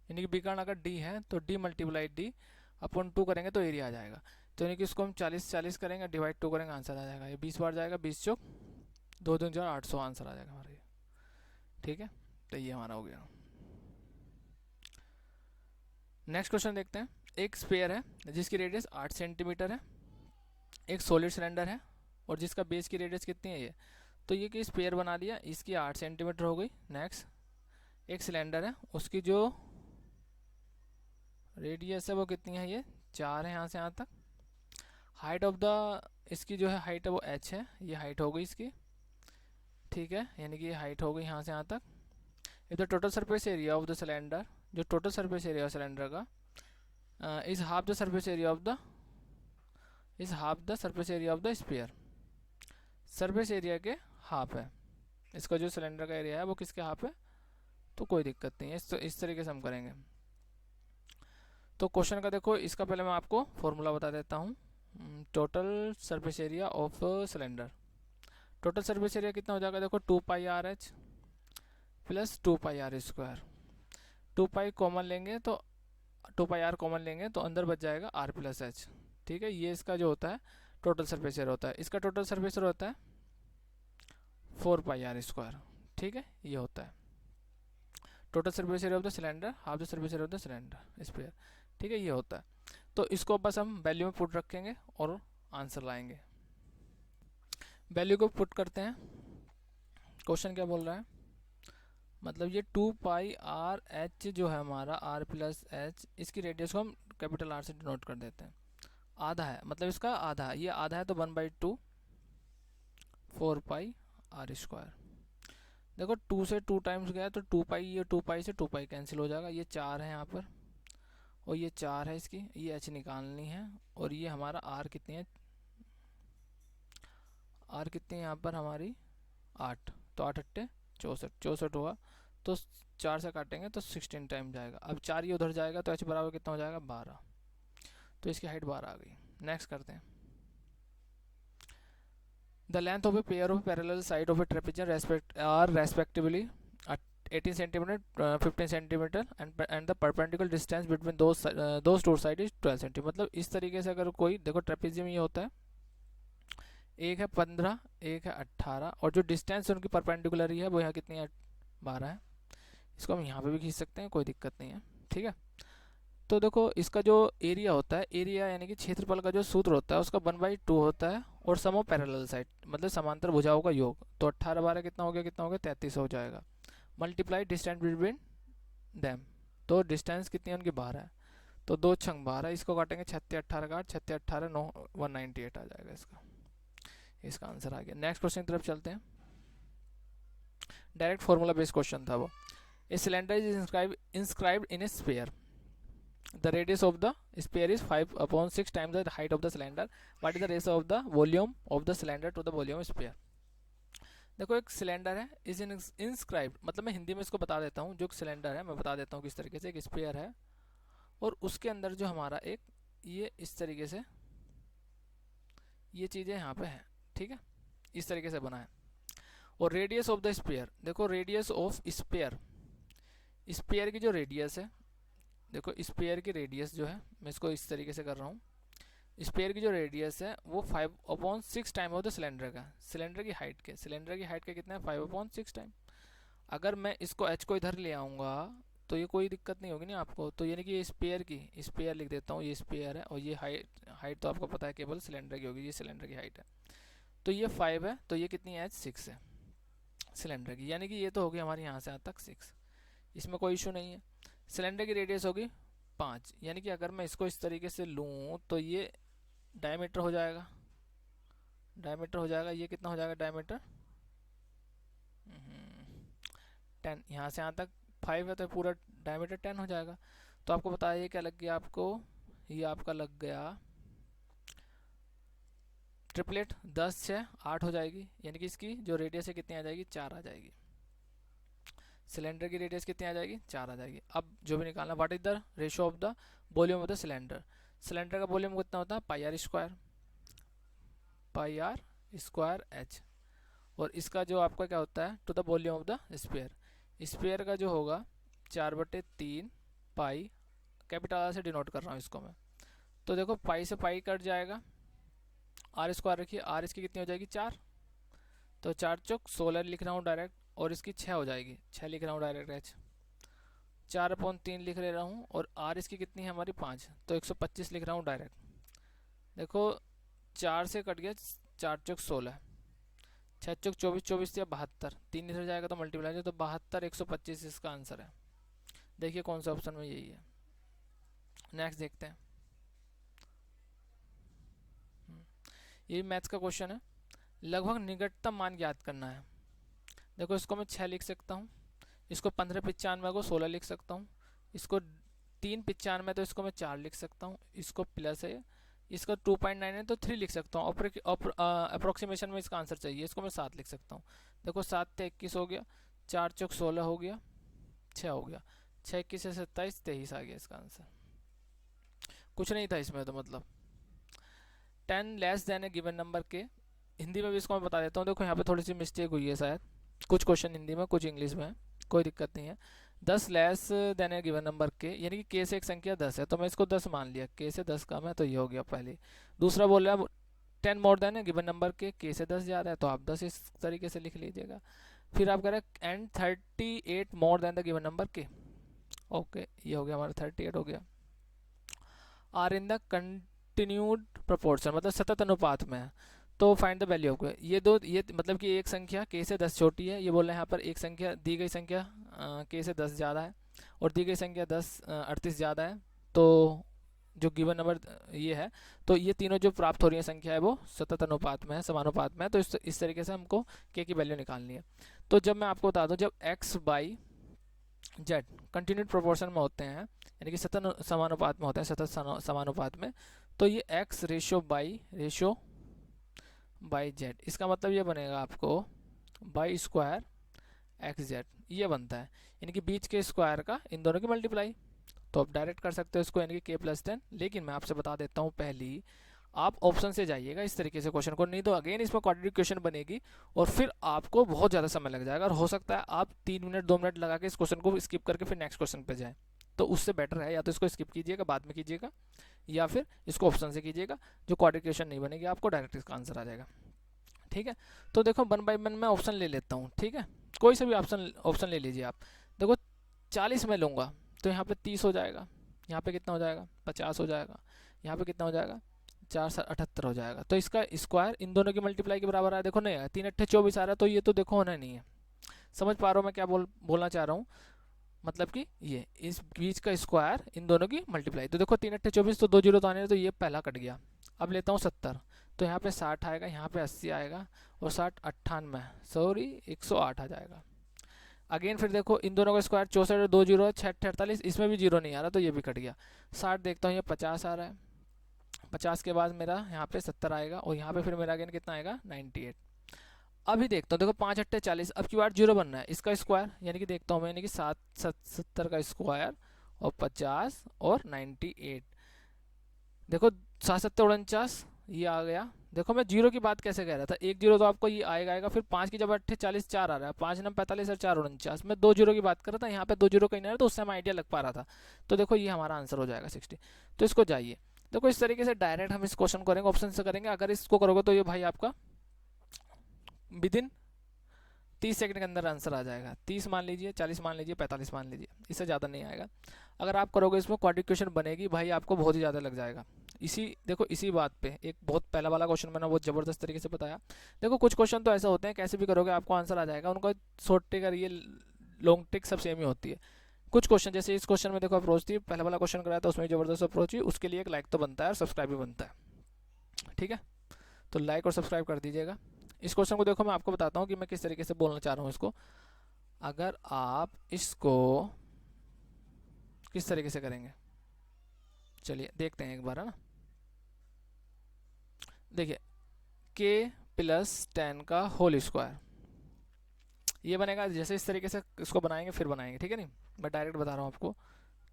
यानी कि विकर्ण अगर डी है तो डी मल्टीप्लाई डी अपॉन 2 करेंगे तो एरिया आ जाएगा। तो यानी कि इसको हम 40 40 करेंगे, डिवाइड 2 करेंगे, आंसर आ जाएगा। ये 20 बार जाएगा, 20 चौक 2 2 4 800 आंसर आ जाएगा हमारा ये। ठीक है, तो ये हमारा हो गया। नेक्स्ट क्वेश्चन देखते हैं। एक स्फीयर है जिसकी रेडियस 8 सेंटीमीटर है, एक सॉलिड सिलेंडर है और जिसका बेस की रेडियस कितनी है ये। तो ये कि स्फीयर बना लिया, इसकी 8 सेंटीमीटर हो गई। नेक्स्ट एक सिलेंडर है, उसकी जो रेडियस है वो कितनी है, ये 4 है यहाँ से यहाँ तक। हाइट ऑफ द, इसकी जो है हाइट है वो h है, ये हाइट हो गई इसकी। ठीक है, यानी कि ये हाइट हो गई यहाँ से यहाँ तक। If the total surface area of the cylinder, जो टोटल सरफेस एरिया सिलेंडर का is half the surface area of the, is half the surface area of the sphere, surface area के हाफ है। इसका जो सिलेंडर का area है वो किसके हाफ है, तो कोई दिक्कत नहीं है, इस तरीके से हम करेंगे। तो क्वेश्चन का देखो, इसका पहले मैं आपको फॉर्मूला बता देता हूँ। Total surface area of cylinder, total surface area कितना हो जाएगा, देखो 2 pi R H plus 2 pi R square. 2 pi common लेंगे तो टू पाई आर कॉमन लेंगे तो अंदर बच जाएगा आर प्लस एच। ठीक है, ये इसका जो होता है टोटल सरफेस एरिया होता है। इसका टोटल सरफेस एरिया होता है 4 पाई आर स्क्वायर। ठीक है, ये होता है total surface area of the cylinder half the surface area of the cylinder sphere. ठीक है, ये होता है। तो इसको बस हम वैल्यू में पुट रखेंगे और आंसर लाएंगे। वैल्यू को पुट करते हैं। क्वेश्चन क्या बोल रहा है, मतलब ये 2 पाई आर एच जो है हमारा आर प्लस एच, इसकी रेडियस को हम कैपिटल आर से डिनोट कर देते हैं। आधा है, मतलब इसका आधा, ये आधा है तो 1/2 4 पाई आर स्क्वायर। देखो 2 से 2 टाइम्स गया तो 2 पाई, ये 2 पाई से 2 पाई कैंसिल हो जाएगा। ये 4 है यहाँ पर और ये 4 है इसकी, ये एच निकालनी है। और ये हमारा आर कितनी है, आर कितनी है यहाँ पर हमारी 8, तो 8 अट्टे 64, 64 हुआ तो 4 से काटेंगे तो 16 टाइम जाएगा। अब 4 ये उधर जाएगा तो एच बराबर कितना हो जाएगा 12, तो इसकी हाइट 12 आ गई। नेक्स्ट करते हैं। The length of a pair of parallel side of a trapezium are respectively 18 centimetre 15 centimetre and the perpendicular distance between those two side is 12 centimetre. मतलब इस तरीके से अगर कोई, देखो ट्रेपेजियम ये होता है, एक है 15 एक है 18 और जो डिस्टेंस उनकी परपेंडिकुलर ही है वो यहाँ कितनी है 12 है। इसको हम यहाँ पे भी खींच सकते हैं, कोई दिक्कत नहीं है। ठीक है, तो देखो इसका जो एरिया होता है, एरिया यानी कि क्षेत्रफल का जो सूत्र होता है उसका 1/2 होता है और सम ऑफ पैरेलल साइड मतलब समांतर भुजाओं का योग। तो 18 12 कितना हो गया, कितना हो गया 33 हो जाएगा। मल्टीप्लाई डिस्टेंस बिटवीन दैम, तो डिस्टेंस कितनी है उनकी 12 है, तो 2 छंग 12, इसको काटेंगे 36 18 काट 36 18 9 198 आ जाएगा इसका आंसर आ गया। नेक्स्ट क्वेश्चन की तरफ चलते हैं। डायरेक्ट फॉर्मूला बेस्ड क्वेश्चन था वो। A cylinder is inscribed in A sphere, the radius of the sphere is 5/6 times the height of the cylinder. What is the ratio of the volume of the cylinder to the volume of sphere? देखो एक cylinder है, is inscribed, मतलब मैं हिंदी में इसको बता देता हूँ। जो सिलेंडर है मैं बता देता हूँ किस तरीके से, एक स्फीयर है और उसके अंदर जो हमारा एक ये इस तरीके से ये चीज़ें यहाँ पे हैं। ठीक है, इस तरीके से बना है। और रेडियस ऑफ द स्फीयर, देखो रेडियस ऑफ स्फीयर, स्फीयर की जो रेडियस है, देखो स्फीयर की रेडियस जो है, मैं इसको इस तरीके से कर रहा हूँ, स्फीयर की जो रेडियस है वो 5/6 टाइम ऑफ द सिलेंडर का, सिलेंडर की हाइट के, सिलेंडर की हाइट के कितना है 5/6 टाइम। अगर मैं इसको एच को इधर ले आऊँगा तो ये कोई दिक्कत नहीं होगी ना आपको, तो यानी कि ये स्फीयर की, स्फीयर लिख देता हूँ, ये स्फीयर है और ये हाइट तो आपको पता है केवल सिलेंडर की होगी, ये सिलेंडर की हाइट है। तो ये 5 है तो ये कितनी है 6 है सिलेंडर की, यानी कि ये तो होगी हमारी यहाँ से यहाँ तक 6, इसमें कोई इशू नहीं है। सिलेंडर की रेडियस होगी 5, यानी कि अगर मैं इसको इस तरीके से लूँ तो ये डायमीटर हो जाएगा, डायमीटर हो जाएगा, ये कितना हो जाएगा डायमीटर 10, यहाँ से यहाँ तक 5 है तो पूरा डायमीटर 10 हो जाएगा। तो आपको बताया ये क्या लग गया आपको, ये आपका लग गया ट्रिपलेट 10 6 8 हो जाएगी, यानी कि इसकी जो रेडियस है कितनी आ जाएगी 4 आ जाएगी। सिलेंडर की रेडियस कितनी आ जाएगी 4 आ जाएगी। अब जो भी निकालना, what is the ratio of the volume of the cylinder, cylinder का वॉल्यूम कितना होता है पाई आर स्क्वायर एच, और इसका जो आपका क्या होता है to the volume of the sphere, sphere का जो होगा 4/3 पाई, कैपिटल आर से डिनोट कर रहा हूँ इसको मैं। तो देखो पाई से पाई कट जाएगा, आर स्क्वायर रखिए, आर इसकी कितनी हो जाएगी 4, तो 4 चौक 16 लिख रहा हूँ डायरेक्ट, और इसकी 6 हो जाएगी, 6 लिख रहा हूँ डायरेक्ट एच, 4/3 लिख ले रहा हूँ, और आर इसकी कितनी है हमारी 5, तो 125 लिख रहा हूँ डायरेक्ट। देखो 4 से कट गया 4 चौक 16, 6 चौक 24, 24 या 72, 3 इधर जाएगा तो मल्टीप्लाई तो 72 125 इसका आंसर है। देखिए कौन सा ऑप्शन में यही है। नेक्स्ट देखते हैं, ये मैथ्स का क्वेश्चन है, लगभग निकटतम मान ज्ञात करना है। देखो इसको मैं 6 लिख सकता हूँ, इसको 15/95 को 16 लिख सकता हूँ, इसको 3/95 तो इसको मैं 4 लिख सकता हूँ, इसको प्लस है, इसका 2.9 है तो 3 लिख सकता हूँ, अप्रोक्सीमेशन में इसका आंसर चाहिए, इसको मैं 7 लिख सकता हूँ। देखो 7 से 21 हो गया, 4 चौक 16 हो गया, 6 हो गया, 6 21 से 27 23 आ गया इसका आंसर। कुछ नहीं था इसमें, तो मतलब 10 लेस देन ए गिवन नंबर के, हिंदी में भी इसको मैं बता देता हूँ। देखो यहाँ पे थोड़ी सी मिस्टेक हुई है शायद, कुछ क्वेश्चन हिंदी में कुछ इंग्लिश में है, कोई दिक्कत नहीं है। 10 लेस देन ए गिवन नंबर के, यानी कि के से एक संख्या 10 है तो मैं इसको 10 मान लिया, के से 10 कम है तो ये हो गया पहले। दूसरा बोल रहा है 10 मोर देन ए गिवन नंबर के से 10 ज़्यादा है तो आप 10 इस तरीके से लिख लीजिएगा। फिर आप कह रहे हैं and 38 more than the given number के, ओके ये हो गया हमारा 38 हो गया। Are in the continued proportion, मतलब सतत अनुपात में है, तो फाइंड द वैल्यू ऑफ, ये दो, ये मतलब कि एक संख्या के से 10 छोटी है, ये बोल रहे हैं यहाँ पर एक संख्या दी गई संख्या के से 10 ज़्यादा है और दी गई संख्या 38 ज़्यादा है, तो जो गिवन नंबर ये है, तो ये तीनों जो प्राप्त हो रही है संख्या है वो सतत अनुपात में है, समानुपात में है, तो इस तरीके से हमको के की वैल्यू निकालनी है। तो जब मैं आपको बता दूं, जब x by Z continued proportion में होते हैं, यानी कि सतत समानुपात में होते हैं, सतत समानुपात में, तो ये x रेशो बाई जेड, इसका मतलब ये बनेगा आपको बाई स्क्वायर एक्स जेड, ये बनता है, यानी कि बीच के स्क्वायर का इन दोनों की मल्टीप्लाई। तो आप डायरेक्ट कर सकते हो इसको, यानी कि के प्लस 10, लेकिन मैं आपसे बता देता हूँ पहली आप ऑप्शन से जाइएगा इस तरीके से क्वेश्चन को, नहीं तो अगेन इसमें क्वाड्रेटिक क्वेश्चन बनेगी और फिर आपको बहुत ज़्यादा समय लग जाएगा और हो सकता है आप 3 मिनट 2 मिनट लगा के इस क्वेश्चन को स्किप करके फिर नेक्स्ट क्वेश्चन पे जाएं। तो उससे बेटर है या तो इसको स्किप कीजिएगा, बाद में कीजिएगा, या फिर इसको ऑप्शन से कीजिएगा, जो क्वाड्रेटिक क्वेश्चन नहीं बनेगी आपको डायरेक्ट इसका आंसर आ जाएगा। ठीक है, तो देखो 1 बाई 1 मैं ऑप्शन ले लेता हूँ। ठीक है, कोई सा भी ऑप्शन ले लीजिए आप। देखो 40 में लूँगा तो यहाँ पे 30 हो जाएगा, यहाँ पे कितना हो जाएगा 50 हो जाएगा, यहाँ पे कितना हो जाएगा 4 से 78 हो जाएगा। तो इसका स्क्वायर इन दोनों की मल्टीप्लाई के बराबर है, देखो नहीं है, 3 अट्ठे 24 आ रहा है, तो ये तो देखो होना नहीं है। समझ पा रहा हूँ मैं क्या बोलना चाह रहा हूँ, मतलब कि ये इस बीच का स्क्वायर इन दोनों की मल्टीप्लाई, तो देखो 3 अट्ठे 24, तो 2 जीरो तो आने, तो ये पहला कट गया। अब लेता हूँ 70, तो यहाँ पे 60 आएगा, यहाँ पे 80 आएगा और 60 98 सॉरी 108 आ जाएगा। अगेन फिर देखो इन दोनों का स्क्वायर 64, 2 जीरो 6 48, इसमें भी जीरो नहीं आ रहा तो ये भी कट गया। 60 देखता हूँ, ये 50 आ रहा है, 50 के बाद मेरा यहाँ पे 70 आएगा और यहाँ पे फिर मेरा अगेन कितना आएगा 98। अभी देखता हूँ, देखो 5 अट्ठे 40, अब की बार जीरो बनना है, इसका स्क्वायर यानी कि देखता हूँ मैं, यानी कि 70 का स्क्वायर और 50 और 98, देखो 7 सत्तर 49, ये आ गया। देखो मैं जीरो की बात कैसे कह रहा था, एक जीरो तो आपको ये आएगा, फिर 5 की जब 8 40 4 आ रहा है, 5 9 45 और 4 49, मैं 2 जीरो की बात कर रहा था, यहाँ पे 2 जीरो कहीं नहीं आ रहा, तो उससे हमें आइडिया लग पा रहा था। तो देखो ये हमारा आंसर हो जाएगा 60। तो इसको जाइए, देखो इस तरीके से डायरेक्ट हम इस क्वेश्चन करेंगे, ऑप्शन से करेंगे। अगर इसको करोगे तो ये भाई आपका विदिन 30 सेकंड के अंदर आंसर आ जाएगा। 30 मान लीजिए, 40 मान लीजिए, 45 मान लीजिए, इससे ज़्यादा नहीं आएगा। अगर आप करोगे इसमें क्वाड्रेटिक क्वेश्चन बनेगी भाई, आपको बहुत ही ज़्यादा लग जाएगा। देखो इसी बात पे एक बहुत पहला वाला क्वेश्चन मैंने बहुत ज़बरदस्त तरीके से बताया। देखो कुछ क्वेश्चन तो ऐसे होते हैं कैसे भी करोगे आपको आंसर आ जाएगा, उनका शॉर्ट ट्रिक और ये लॉन्ग ट्रिक सब सेम ही होती है। कुछ क्वेश्चन जैसे इस क्वेश्चन में देखो अप्रोच थी, पहला वाला क्वेश्चन कराया था उसमें ज़बरदस्त अप्रोच हुई, उसके लिए एक लाइक तो बनता है और सब्सक्राइब भी बनता है। ठीक है, तो लाइक और सब्सक्राइब कर दीजिएगा। इस क्वेश्चन को देखो मैं आपको बताता हूँ कि मैं किस तरीके से बोलना चाह रहा हूँ इसको। अगर आप इसको किस तरीके से करेंगे, चलिए देखते हैं एक बार, है ना। देखिए k प्लस 10 का होल स्क्वायर, ये बनेगा जैसे इस तरीके से इसको बनाएंगे फिर बनाएंगे, ठीक है। नहीं मैं डायरेक्ट बता रहा हूँ आपको,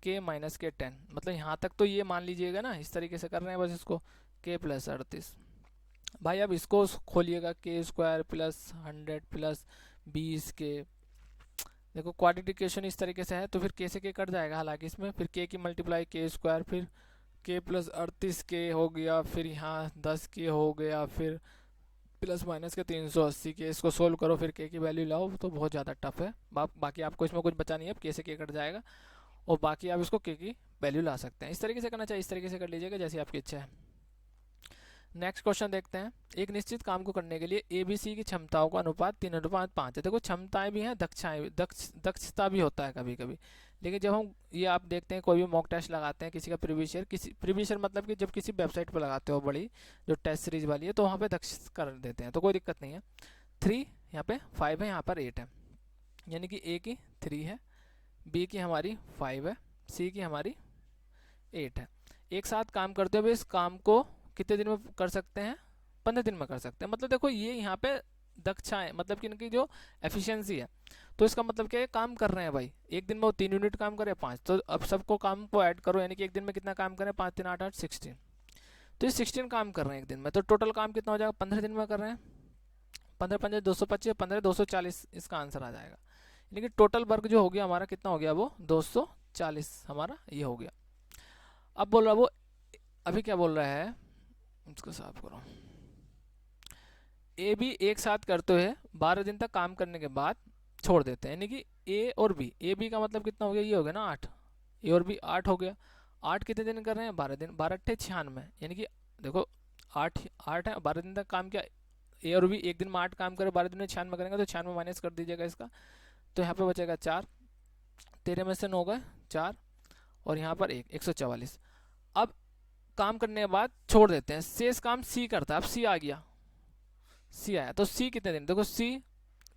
k माइनस के 10, मतलब यहाँ तक तो ये मान लीजिएगा ना, इस तरीके से कर रहे हैं बस इसको, k प्लस 38। भाई अब इसको खोलिएगा, के स्क्वायर प्लस 100 प्लस 20 के, देखो क्वाड्रेटिकेशन इस तरीके से है तो फिर के से के कट जाएगा, हालांकि इसमें फिर के की मल्टीप्लाई के स्क्वायर, फिर के प्लस 38 के हो गया, फिर यहाँ 10 के हो गया, फिर प्लस माइनस के 380 के। इसको सोल्व करो फिर के की वैल्यू लाओ, तो बहुत ज़्यादा टफ है। बाकी आपको इसमें कुछ बचा नहीं है, अब के से के कट जाएगा और बाकी आप इसको के की वैल्यू ला सकते हैं। इस तरीके से करना चाहिए, इस तरीके से कर लीजिएगा जैसी आपकी इच्छा है। नेक्स्ट क्वेश्चन देखते हैं। एक निश्चित काम को करने के लिए ए बी सी की क्षमताओं का अनुपात 3:5 है। देखो क्षमताएं भी हैं, दक्षता भी होता है कभी कभी, लेकिन जब हम ये आप देखते हैं कोई भी मॉक टेस्ट लगाते हैं किसी का प्रीवियस ईयर मतलब कि जब किसी वेबसाइट पर लगाते हो बड़ी जो टेस्ट सीरीज वाली है, तो वहाँ पे दक्ष कर देते हैं, तो कोई दिक्कत नहीं है। 3 यहाँ पे 5 है, यहाँ पर 8 है, यानी कि ए की 3 है, बी की हमारी 5 है, सी की हमारी 8 है। एक साथ काम करते हुए इस काम को कितने दिन में कर सकते हैं, 15 दिन में कर सकते हैं। मतलब देखो ये यहाँ पे दक्षाएं, मतलब कि इनकी जो एफिशिएंसी है, तो इसका मतलब क्या है, काम कर रहे हैं भाई, एक दिन में वो 3 यूनिट काम करे 5, तो अब सबको काम को ऐड करो, यानी कि एक दिन में कितना काम करें, 5 3 8 8 16, तो ये 16 काम कर रहे हैं एक दिन में, तो टोटल काम कितना हो जाएगा, 15 दिन में कर रहे हैं, 15 15 225, 15 240 इसका आंसर आ जाएगा। यानी कि टोटल वर्ग जो हो गया हमारा कितना हो गया, वो 240 हमारा ये हो गया। अब बोल रहा वो, अभी क्या बोल रहा है, इसको साफ करो। ए बी एक साथ करते हुए 12 दिन तक काम करने के बाद छोड़ देते हैं, यानी कि ए और बी, ए बी का मतलब कितना हो गया, ये हो गया ना 8, ए और बी 8 हो गया। 8 कितने दिन कर रहे हैं, 12 दिन, 12 अट्ठे 96, यानी कि देखो 8 8 है, 12 दिन तक काम किया। ए और बी एक दिन में 8 काम करे, 12 दिन में 96 करेंगे, तो 96 माइनस कर दीजिएगा इसका, तो यहाँ पे बचेगा 4, 13 में से 9 गए 4, और यहाँ पर 144। अब काम करने के बाद छोड़ देते हैं, शेष काम सी करता है। अब सी आ गया, सी आया, तो सी कितने दिन, देखो सी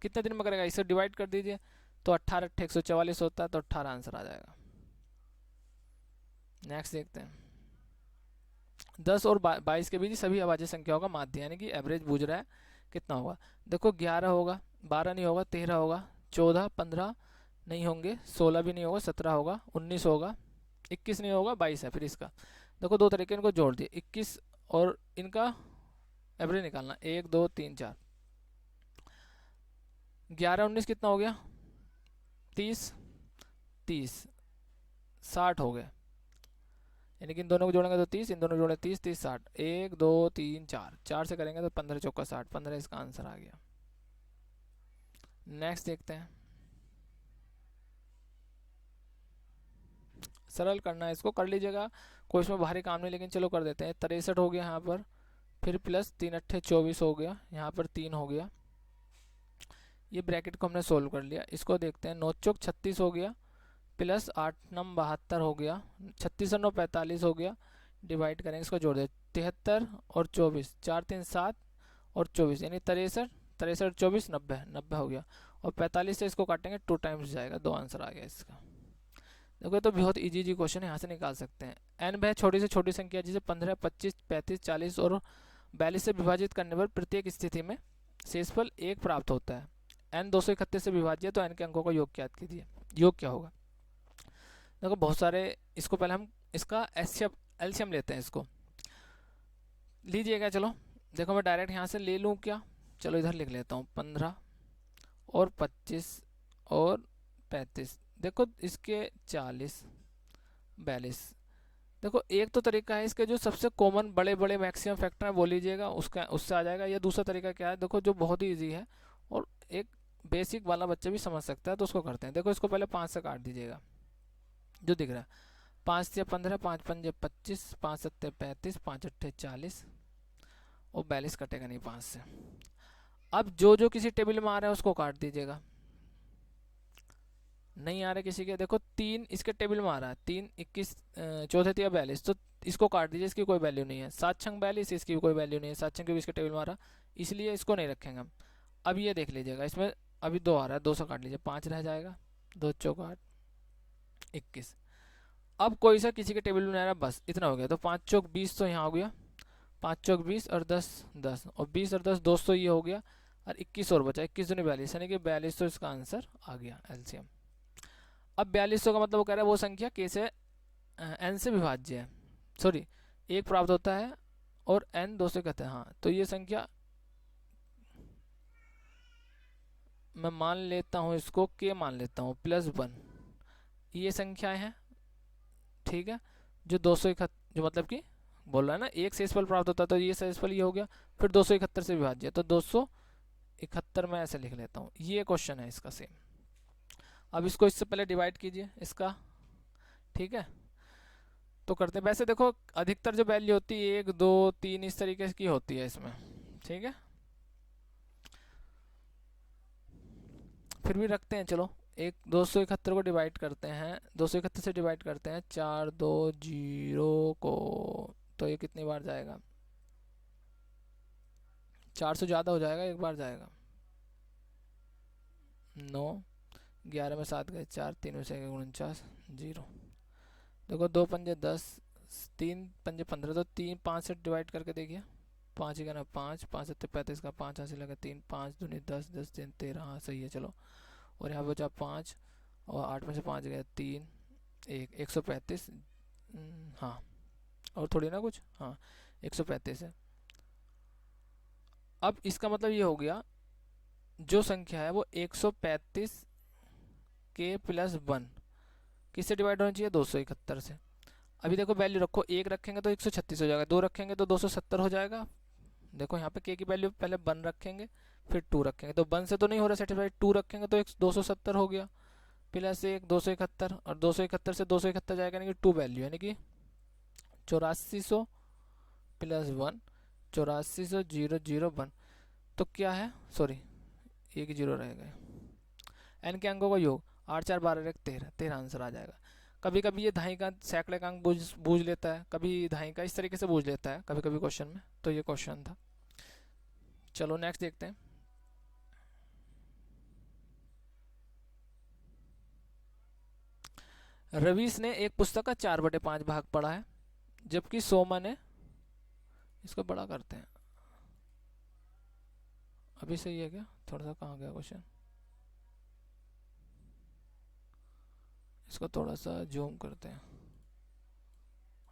कितने दिन में करेगा, इसे डिवाइड कर दीजिए, तो 18 अट्ठे 144 होता है, तो 18 आंसर आ जाएगा। नेक्स्ट देखते हैं, 10 और 22 के बीच सभी अभाज्य संख्याओं का माध्य, यानी कि एवरेज पूछ रहा है कितना होगा। देखो 11 होगा, 12 नहीं होगा, 13 होगा, 14 15 नहीं होंगे, 16 भी नहीं होगा, 17 होगा, 19 होगा, 21 नहीं होगा, 22 है। फिर इसका देखो दो तरीके, इनको जोड़ दिए 21 और इनका एवरेज निकालना, 1 2 3 4, 11 19 कितना हो गया, 30 30 60 हो गया, यानी कि इन दोनों को जोड़ेंगे तो 30, इन दोनों को जोड़े 30 30 60, 1 2 3 4, 4 से करेंगे तो 15 चौका 60, 15 इसका आंसर आ गया। नेक्स्ट देखते हैं, सरल करना है, इसको कर लीजिएगा, कोई इसमें भारी काम नहीं, लेकिन चलो कर देते हैं। 63 हो गया यहाँ पर, फिर प्लस 3 अट्ठे 24 हो गया, यहाँ पर 3 हो गया, ये ब्रैकेट को हमने सोल्व कर लिया। इसको देखते हैं, 9 चौक 36 हो गया, प्लस 8 नम 72 हो गया, 36 और 9 45 हो गया, डिवाइड करेंगे, इसको जोड़ दें 73 और 24, 4 3 7 और 24, यानी 63 63 24 90 90 हो गया, और 45 से इसको काटेंगे 2 टाइम्स जाएगा, 2 आंसर आ गया इसका। देखो तो बहुत इजी क्वेश्चन है, यहाँ से निकाल सकते हैं। एन वह छोटी से छोटी संख्या जिसे 15 25 35 40 और 42 से विभाजित करने पर प्रत्येक स्थिति में शेषफल 1 प्राप्त होता है। एन 231 से विभाज्य है, तो एन के अंकों का योग ज्ञात कीजिए। योग क्या होगा, देखो बहुत सारे, इसको पहले हम इसका एलसीएम लेते हैं, इसको लीजिएगा। चलो देखो मैं डायरेक्ट यहाँ से ले लूँ क्या, चलो इधर लिख लेता हूँ, 15 और 25 और 35, देखो इसके 40 42। देखो एक तो तरीका है इसके, जो सबसे कॉमन बड़े बड़े मैक्सिमम फैक्टर है वो लीजिएगा, उसका उससे आ जाएगा। या दूसरा तरीका क्या है, देखो जो बहुत ही ईजी है और एक बेसिक वाला बच्चा भी समझ सकता है, तो उसको करते हैं। देखो इसको पहले 5 से काट दीजिएगा, जो दिख रहा है 5 से 15, 5 पंजे 25, 5 सत्ते 35, 5 अट्ठे 40 और 42 कटेगा नहीं 5 से। अब जो जो किसी टेबल में आ रहा है उसको काट दीजिएगा, नहीं आ रहा किसी के, देखो 3 इसके टेबल में आ रहा है, 3 21 चौथे 3 42, तो इसको काट दीजिए, इसकी कोई वैल्यू नहीं है। 7 छंग 42, इसकी भी कोई वैल्यू नहीं है, 7 छंग भी इसके टेबल में आ रहा, इसलिए इसको नहीं रखेंगे हम। अब ये देख लीजिएगा, इसमें अभी 2 आ रहा है, 2 से काट लीजिए, 5 रह जाएगा, 2 चौका 8 21। अब कोई सा किसी के टेबल में आ रहा है, बस इतना हो गया, तो 5 चौक 20 तो यहाँ हो गया, 5 चौक 20 और 10 10, और 20 और 10 200 ये हो गया, और 21 और बचा, 21 दूनी 42, यानी कि 42 तो इसका आंसर आ गया एलसीएम। अब 4200 का मतलब वो कह रहा है वो संख्या कैसे एन से विभाज्य है, सॉरी 1 प्राप्त होता है और एन 2 से कहते हैं, हाँ तो ये संख्या मैं मान लेता हूँ, इसको के मान लेता हूँ +1, ये संख्याएं हैं, ठीक है, जो 271, जो मतलब कि बोल रहा है ना एक शेषफल प्राप्त होता है, तो ये शेषफल ये हो गया, फिर 271 से विभाज्य, तो 271 में ऐसे लिख लेता हूँ। ये क्वेश्चन है इसका सेम। अब इसको इससे पहले डिवाइड कीजिए इसका, ठीक है, तो करते हैं। वैसे देखो अधिकतर जो वैल्यू होती है 1 2 3 इस तरीके की होती है इसमें, ठीक है, फिर भी रखते हैं। चलो एक 271 को डिवाइड करते हैं, 271 से डिवाइड करते हैं 4 2 0 को, तो ये कितनी बार जाएगा, 4 से ज़्यादा हो जाएगा, एक बार जाएगा, 9 11 में 7 गए 4, 3 में से 49 0। देखो 2 पंजे 10, 3 पंजे 15, तो 3 5 से डिवाइड करके देखिए, 5 ही ना 5, 5 7 35 का 5 हासिल लगा 3, 5 दूनी 10, 10 3 13, हाँ सही है। चलो और यहाँ बचा 5 और 8 में से 5 गए 3 1 135, हाँ और थोड़ी ना कुछ, हाँ 135 है। अब इसका मतलब ये हो गया, जो संख्या है वो 135 के प्लस 1 किससे डिवाइड होना चाहिए, 271 से। अभी देखो वैल्यू रखो, 1 रखेंगे तो 136 हो जाएगा, 2 रखेंगे तो 270 हो जाएगा। देखो यहाँ पे के की वैल्यू पहले 1 रखेंगे फिर 2 रखेंगे, तो 1 से तो नहीं हो रहा सेटिस्फाइड, 2 रखेंगे तो 270 हो गया, प्लस 1 271, और 271 से 271 जाएगा यानी कि 2 वैल्यू, यानी कि 8400 प्लस 1, 8400 तो क्या है, सॉरी एक जीरो रहेगा, एन के अंकों का योग 8 4 12 1 13, 13 आंसर आ जाएगा। कभी कभी ये दहाई का सैकड़े का अंक बूझ लेता है, कभी दहाई का इस तरीके से बूझ लेता है कभी कभी क्वेश्चन में, तो ये क्वेश्चन था। चलो नेक्स्ट देखते हैं। रवीश ने एक पुस्तक का 4/5 भाग पढ़ा है, जबकि सोमा ने, इसको बड़ा करते हैं, अभी सही है क्या, थोड़ा सा कहाँ गया क्वेश्चन, इसको थोड़ा सा जूम करते हैं,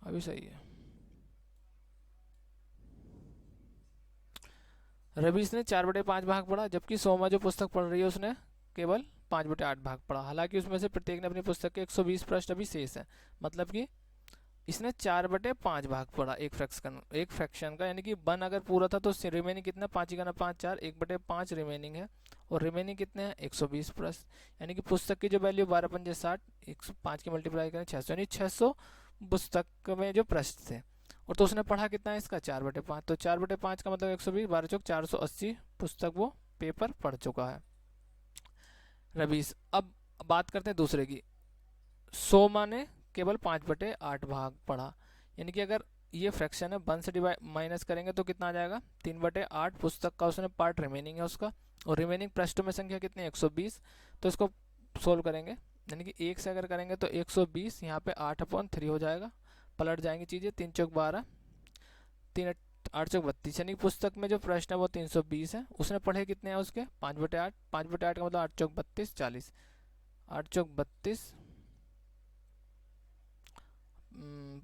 अभी सही है। रवीश ने 4/5 भाग पढ़ा, जबकि सोमा जो पुस्तक पढ़ रही है उसने केवल 5/8 भाग पढ़ा। हालांकि उसमें से प्रत्येक ने अपनी पुस्तक के 120 पृष्ठ अभी शेष है, मतलब कि इसने 4/5 भाग पढ़ा एक फ्रैक्शन का, यानी कि 1 अगर पूरा था तो रिमेनिंग कितना, 5 का 5 4, 1/5 रिमेनिंग है, और रिमेनिंग कितने हैं 120 पृष्ठ, यानी कि पुस्तक की जो वैल्यू 12 पंजे 60, 105 की मल्टीप्लाई करें 600, यानी 600 पुस्तक में जो पृष्ठ थे, और तो उसने पढ़ा कितना है इसका 4/5, तो 4/5 का मतलब 120, 12 चौक 480 पुस्तक वो पेपर पढ़ चुका है रवीश। अब बात करते हैं दूसरे की, सोमा ने केवल 5/8 भाग पढ़ा, यानी कि अगर ये फ्रैक्शन है 1 से डिवाइड माइनस करेंगे तो कितना आ जाएगा, 3/8 पुस्तक का उसने पार्ट रिमेनिंग है उसका, और रिमेनिंग पृष्ठों में संख्या कितनी है 120, तो इसको सोल्व करेंगे, यानी कि 1 से अगर करेंगे तो 120, यहाँ पे 8/3 हो जाएगा, पलट जाएंगी चीज़ें, 3 चौक 12, 3 8 चौक 32, यानी पुस्तक में जो प्रश्न है वो 320 है, उसने पढ़े कितने हैं उसके 5/8, 5/8 का मतलब 8 चौक 32 40, 8 चौक 32,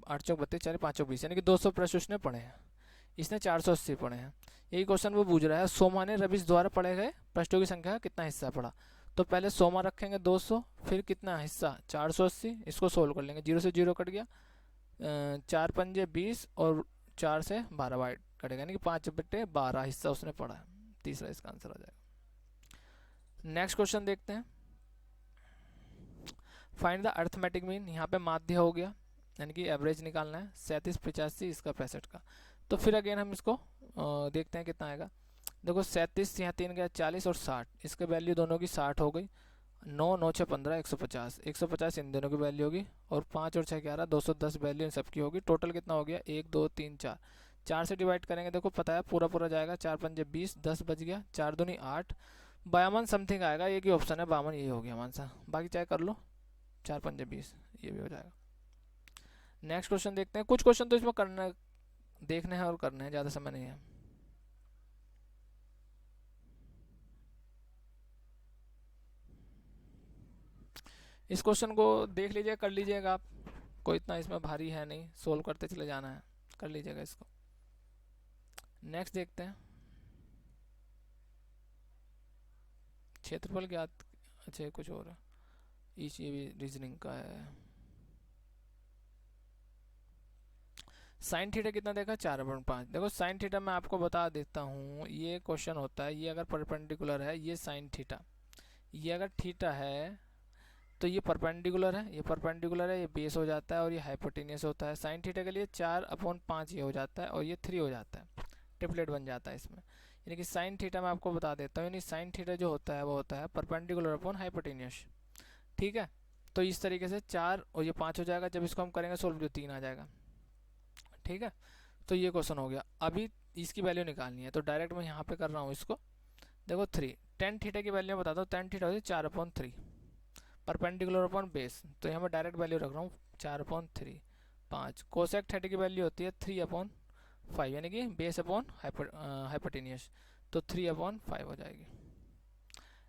8 चौक 32 40, 5 चौक 20, यानी कि 200 प्रश्न उसने पढ़े हैं, इसने 480 पढ़े हैं। यही क्वेश्चन वो पूछ रहा है, सोमा ने रवीश द्वारा पढ़े गए प्रश्नों की संख्या का कितना हिस्सा पढ़ा, तो पहले सोमा रखेंगे 200, फिर कितना हिस्सा 480, इसको सोल्व कर लेंगे, 0 से 0 कट गया, 4 पंजे 20, और 4 से 12 वाइड कटेगा, यानी कि 5/12 हिस्सा उसने पढ़ा है, तीसरा इसका आंसर आ जाएगा। नेक्स्ट क्वेश्चन देखते हैं, फाइंड द अर्थमेटिक मीन, यहाँ पे माध्य हो गया, यानी कि एवरेज निकालना है, 37 85 इसका 65 का, तो फिर अगेन हम इसको देखते हैं कितना आएगा। देखो 37 यहाँ 3 गया 40, और 60, इसके वैल्यू दोनों की 60 हो गई, 9 9 6 15 150, 150 इन दोनों की वैल्यू होगी, और 5 और 6 11 210 वैल्यू इन सबकी होगी, टोटल कितना हो गया 1 2 3 4, 4 से डिवाइड करेंगे, देखो पता है पूरा पूरा जाएगा, 4 पंजे 20, 10 बच गया, 4 दूनी 8, 52 समथिंग आएगा, एक ही ऑप्शन है 52, यही हो गया आंसर, बाकी चाहे कर लो, 4 पंजे 20 ये भी हो जाएगा। नेक्स्ट क्वेश्चन देखते हैं, कुछ क्वेश्चन तो इसमें करना देखने हैं और करने हैं, ज़्यादा समय नहीं है। इस क्वेश्चन को देख लीजिएगा, कर लीजिएगा आप, कोई इतना इसमें भारी है नहीं, सोल्व करते चले जाना है, कर लीजिएगा इसको। नेक्स्ट देखते हैं, क्षेत्रफल ज्ञात, अच्छा कुछ और है, ये भी रीजनिंग का है। साइन थीटा कितना देखा 4/5, देखो साइन थीटा मैं आपको बता देता हूँ, ये क्वेश्चन होता है, ये अगर परपेंडिकुलर है, ये साइन थीटा, ये अगर थीटा है तो ये परपेंडिकुलर है, ये परपेंडिकुलर है, ये बेस हो जाता है, और ये हाइपोटेनियस होता है। साइन थीटा के लिए 4/5 ये हो जाता है, और ये 3 हो जाता है, ट्रिपलेट बन जाता है इसमें, यानी कि साइन थीटा मैं आपको बता देता हूँ, यानी साइन थीटा जो होता है वो होता है परपेंडिकुलर अपॉन हाइपोटेनियस, ठीक है। तो इस तरीके से 4 और ये 5 हो जाएगा, जब इसको हम करेंगे सोल्व तो 3 आ जाएगा, ठीक है। तो ये क्वेश्चन हो गया, अभी इसकी वैल्यू निकालनी है, तो डायरेक्ट मैं यहाँ पे कर रहा हूँ इसको, देखो 3 टेन थीटा की वैल्यू बताता हूँ, टेन थीटा होती है 4/3 परपेंडिकुलर अपॉन बेस, तो यहाँ मैं डायरेक्ट वैल्यू रख रहा हूँ 4/3, 5 कोसेक थीटा की वैल्यू होती है 3/5, यानी कि बेस अपॉन हाइपोटेनियस, तो 3/5 हो जाएगी।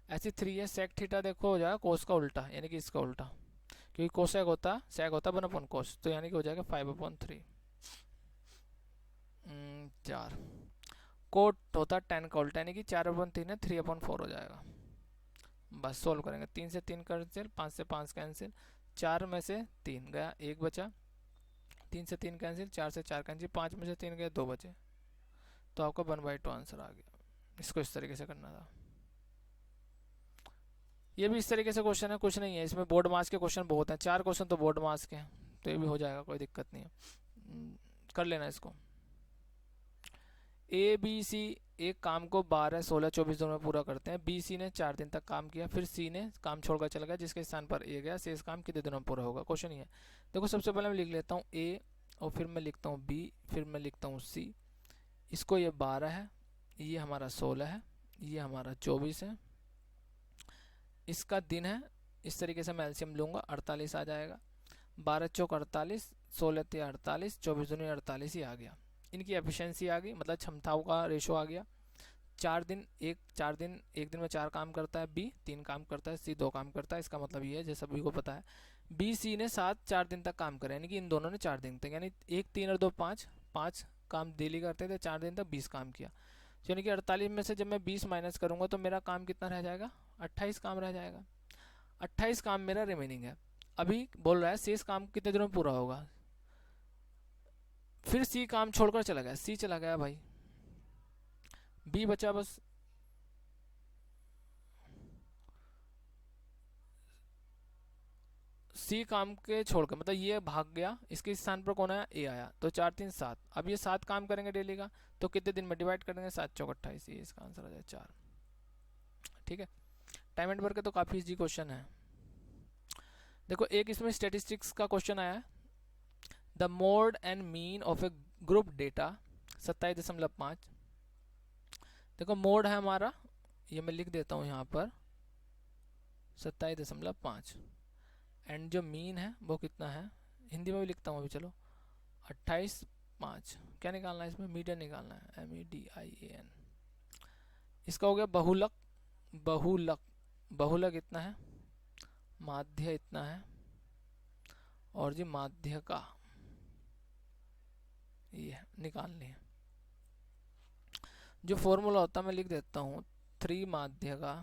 ऐसी 3 है, सेक थीटा देखो हो जाएगा कोस का उल्टा, यानी कि इसका उल्टा, क्योंकि कोसेक होता सेक होता 1/cos, तो यानी कि हो जाएगा 5/3, 4 कोट होता 10 का उल्टा, यानी कि 4/3 है 3/4 हो जाएगा, बस सोल्व करेंगे। 3 से 3 कैंसिल, 5 से 5 कैंसिल, 4 में से 3 गया, 1 बचा। 3 से 3 कैंसिल, 4 से 4 कैंसिल, 5 में से 3 गए, 2 बचे। तो आपका 1/2 आंसर आ गया। इसको इस तरीके से करना था। ये भी इस तरीके से क्वेश्चन है, कुछ नहीं है इसमें। बोर्ड मार्क्स के क्वेश्चन बहुत हैं, 4 क्वेश्चन तो बोर्ड मार्क्स के हैं, तो ये भी हो जाएगा, कोई दिक्कत नहीं है, कर लेना इसको। ए बी सी एक काम को 12, 16, 24 दिनों में पूरा करते हैं। बी सी ने 4 दिन तक काम किया, फिर सी ने काम छोड़कर चला गया, जिसके स्थान पर ए गया। शेष काम कितने दिनों में पूरा होगा? क्वेश्चन ये है। देखो सबसे पहले मैं लिख लेता हूँ ए, और फिर मैं लिखता हूँ बी, फिर मैं लिखता हूँ सी। इसको ये 12 है, ये हमारा 16 है, ये हमारा 24 है, इसका दिन है। इस तरीके से मैं एलसीएम लूँगा, 48 आ जाएगा। 12 चौक 48, 16 ते 48, 24 दूनी 48 ही आ गया। इनकी एफिशिएंसी आ गई, मतलब क्षमताओं का रेशो आ गया। 4 दिन एक दिन में 4 काम करता है, बी 3 काम करता है, सी 2 काम करता है। इसका मतलब ये है, जैसे सभी को पता है, बी सी ने 4 दिन तक काम करा, यानी कि इन दोनों ने 4 दिन तक, यानी 1, 3 और 2 5 काम डेली करते थे। 4 दिन तक 20 काम किया, यानी कि 48 में से जब मैं 20 माइनस करूंगा तो मेरा काम कितना रह जाएगा? 28 काम रह जाएगा। 28 काम मेरा रिमेनिंग है। अभी बोल रहा है शेष काम कितने दिनों में पूरा होगा। फिर सी काम छोड़कर चला गया, सी चला गया भाई, बी बचा बस। सी काम के छोड़कर, मतलब ये भाग गया, इसके स्थान पर कौन आया? ए आया। तो 4 3 7, अब ये 7 काम करेंगे डेली का, तो कितने दिन में डिवाइड करेंगे? 7 चौक 28, ये इसका आंसर आ जाए 4। ठीक है, टाइम एंड वर्क के तो काफ़ी इजी क्वेश्चन है। देखो एक इसमें स्टेटिस्टिक्स का क्वेश्चन आया है। The mode and mean of A group data 27.5। देखो मोड है हमारा, ये मैं लिख देता हूँ यहाँ पर 27.5, एंड जो मीन है वो कितना है, हिंदी में भी लिखता हूँ अभी, चलो 28.5। क्या निकालना है इसमें? मीडियन निकालना है, MEDIAN। इसका हो गया बहुलक। बहुलक इतना है, माध्य इतना है, और जी माध्य का ये निकालनी है। जो फॉर्मूला होता है मैं लिख देता हूँ, 3 माध्य का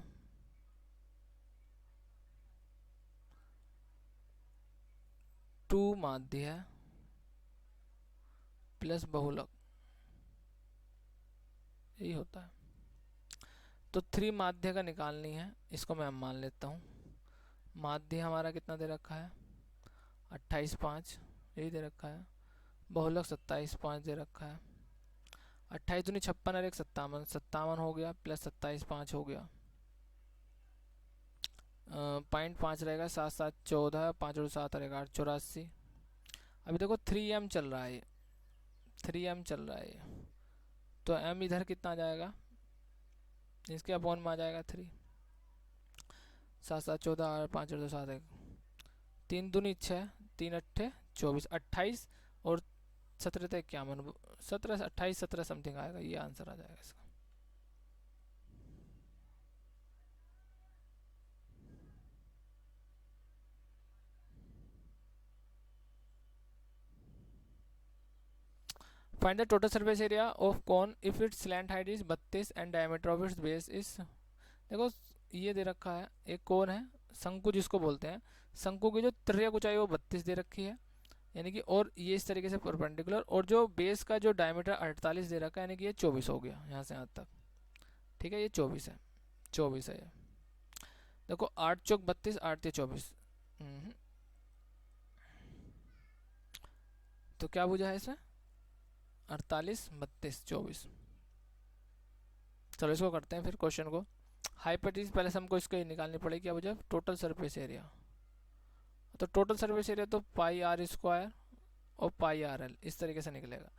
2 माध्य प्लस बहुलक, यही होता है। तो 3 माध्य का निकालनी है, इसको मैं मान लेता हूँ। माध्य हमारा कितना दे रखा है? 28.5, यही दे रखा है। बहुलक 27.5 दे रखा है। 28 दूनी 56 और 1 57, 57 हो गया, प्लस 27.5 हो गया, 0.5 रहेगा, 7 7 14, 5 और 7 और 11 84। अभी देखो 3m चल रहा है, 3m चल रहा है, तो m इधर कितना आ जाएगा? इसके अपॉन में आ जाएगा 3। 7 7 14, 5 और 2 7 1, 3 दूनी 6, 3 अट्ठे 24, 28 और 17 तक 51, 17 28 17 समथिंग आएगा, ये आंसर आ जाएगा इसका। Find the total surface area of cone if its slant height is 32 and diameter of its base is. देखो ये दे रखा है, एक कोन है, शंकु जिसको बोलते हैं, शंकु की जो त्रिज्या ऊंचाई वो 32 दे रखी है, यानी कि, और ये इस तरीके से परपेंडिकुलर, और जो बेस का जो डायमीटर 48 दे रखा है, यानी कि ये 24 हो गया यहाँ से यहाँ तक। ठीक है, ये 24 है, 24 है ये। देखो 8 चौक 32, 8 ते 24, तो क्या बुझा है इसमें? 48 32 24। चलो इसको करते हैं फिर क्वेश्चन को। हाइपोटेसिस पहले से हमको इसको निकालनी पड़ेगी, क्या बुझा? Total surface area. तो टोटल सरफेस एरिया तो पाई आर स्क्वायर और पाई आर एल, इस तरीके से निकलेगा।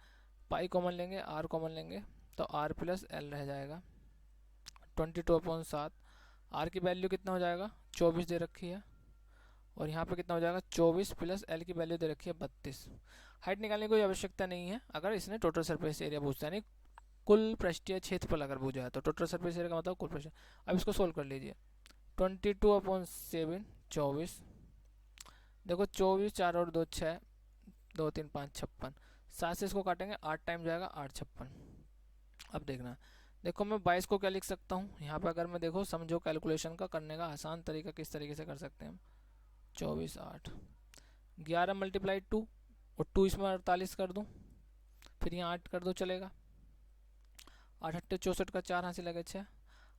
पाई कॉमन लेंगे, आर कॉमन लेंगे, तो आर प्लस एल रह जाएगा 22/7। आर की वैल्यू कितना हो जाएगा? 24 दे रखी है, और यहाँ पे कितना हो जाएगा? 24 प्लस एल की वैल्यू दे रखी है 32। हाइट निकालने की कोई आवश्यकता नहीं है अगर इसने टोटल सरफेस एरिया पूछता है, नहीं कुल पृष्ठीय क्षेत्रफल अगर पूछा है, तो टोटल सरफेस एरिया का मतलब कुल पृष्ठ। अब इसको सोल्व कर लीजिए, 22/7 24, देखो 24, 4 और 2 6, 2 3 5 56, 7 से इसको काटेंगे, 8 टाइम जाएगा 8 56। अब देखना देखो मैं 22 को क्या लिख सकता हूँ यहाँ पे, अगर मैं देखो समझो कैलकुलेशन का करने का आसान तरीका किस तरीके से कर सकते हैं हम। 24 8 11 मल्टीप्लाई 2 और 2 इसमें 48 कर दूँ, फिर यहाँ 8 कर दो चलेगा। 8 8 64 का 4 हासिल लगे 6,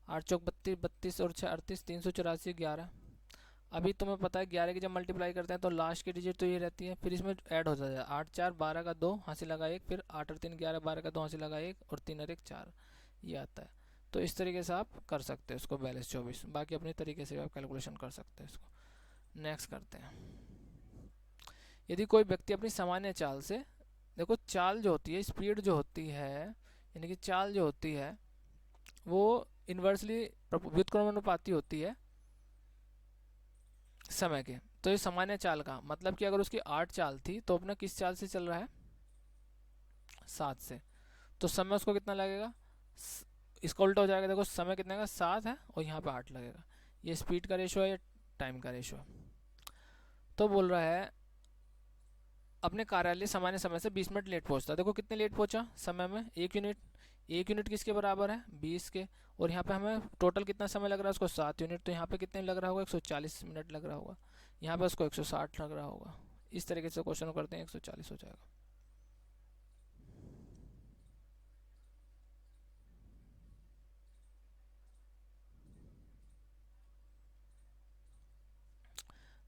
8 चौक 32 32 और 6 38 384 11। अभी तुम्हें पता है 11 की जब मल्टीप्लाई करते हैं तो लास्ट की डिजिट तो ये रहती है, फिर इसमें ऐड हो जाता है 8 4 12 का 2 हासिल लगा 1, फिर 8 और 3 11 12 का 2 हासिल लगा 1 और 3 और 1 4, ये आता है। तो इस तरीके से आप कर सकते हैं इसको बैलेंस 24, बाकी अपने तरीके से आप कैलकुलेशन कर सकते हैं इसको। नेक्स्ट करते हैं। यदि कोई व्यक्ति अपनी सामान्य चाल से, देखो चाल जो होती है, स्पीड जो होती है, यानी कि चाल जो होती है वो इन्वर्सली व्युत्क्रमानुपाती होती है समय के। तो ये सामान्य चाल का मतलब कि अगर उसकी 8 चाल थी तो अपना किस चाल से चल रहा है, 7 से, तो समय उसको कितना लगेगा, इसका उल्टा हो जाएगा। देखो समय कितने का 7 है और यहाँ पे 8 लगेगा। ये स्पीड का रेशो है, ये टाइम का रेशो है। तो बोल रहा है अपने कार्यालय सामान्य समय से 20 मिनट लेट पहुंचता। देखो कितने लेट पहुंचा समय में, 1 यूनिट। 1 यूनिट किसके बराबर है, 20 के। और यहाँ पे हमें टोटल कितना समय लग रहा है उसको, 7 यूनिट। तो यहाँ पे कितने लग रहा होगा, 140 मिनट लग रहा होगा। यहाँ पे उसको 160 लग रहा होगा। इस तरीके से क्वेश्चन करते हैं, 140 हो जाएगा।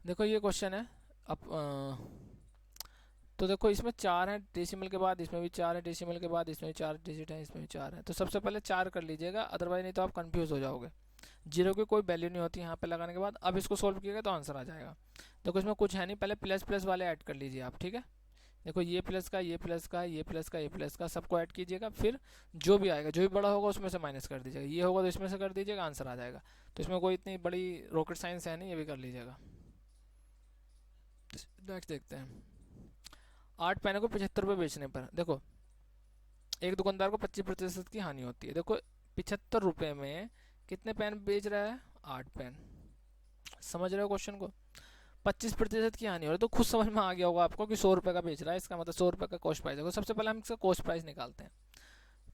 देखो ये क्वेश्चन है। अब तो देखो इसमें 4 है डेसिमल के बाद, इसमें भी 4 है डेसिमल के बाद, इसमें भी 4 डिजिट है, इसमें भी 4 है। तो सबसे पहले 4 कर लीजिएगा, अदरवाइज नहीं तो आप कंफ्यूज हो जाओगे। जीरो की कोई वैल्यू नहीं होती यहाँ पे लगाने के बाद। अब इसको सोल्व किएगा तो आंसर आ जाएगा। देखो इसमें कुछ है नहीं, पहले प्लस प्लस वाले ऐड कर लीजिए आप, ठीक है। देखो ये प्लस का, ये प्लस का, ये प्लस का, ये प्लस का, सबको ऐड कीजिएगा। फिर जो भी आएगा, जो भी बड़ा होगा उसमें से माइनस कर दीजिएगा। ये होगा तो इसमें से कर दीजिएगा, आंसर आ जाएगा। तो इसमें कोई इतनी बड़ी रॉकेट साइंस है नहीं, ये भी कर लीजिएगा। नेक्स्ट देखते हैं। 8 पेनों को 75 रुपये बेचने पर देखो एक दुकानदार को 25% की हानि होती है। देखो 75 रुपये में कितने पेन बेच रहा है, 8 पेन। समझ रहे हो क्वेश्चन को, 25% की हानि हो रही है। तो खुद समझ में आ गया होगा आपको कि 100 रुपये का बेच रहा है, इसका मतलब 100 रुपये का कॉस्ट प्राइस है। सबसे पहले हम इसका कॉस्ट प्राइस निकालते हैं।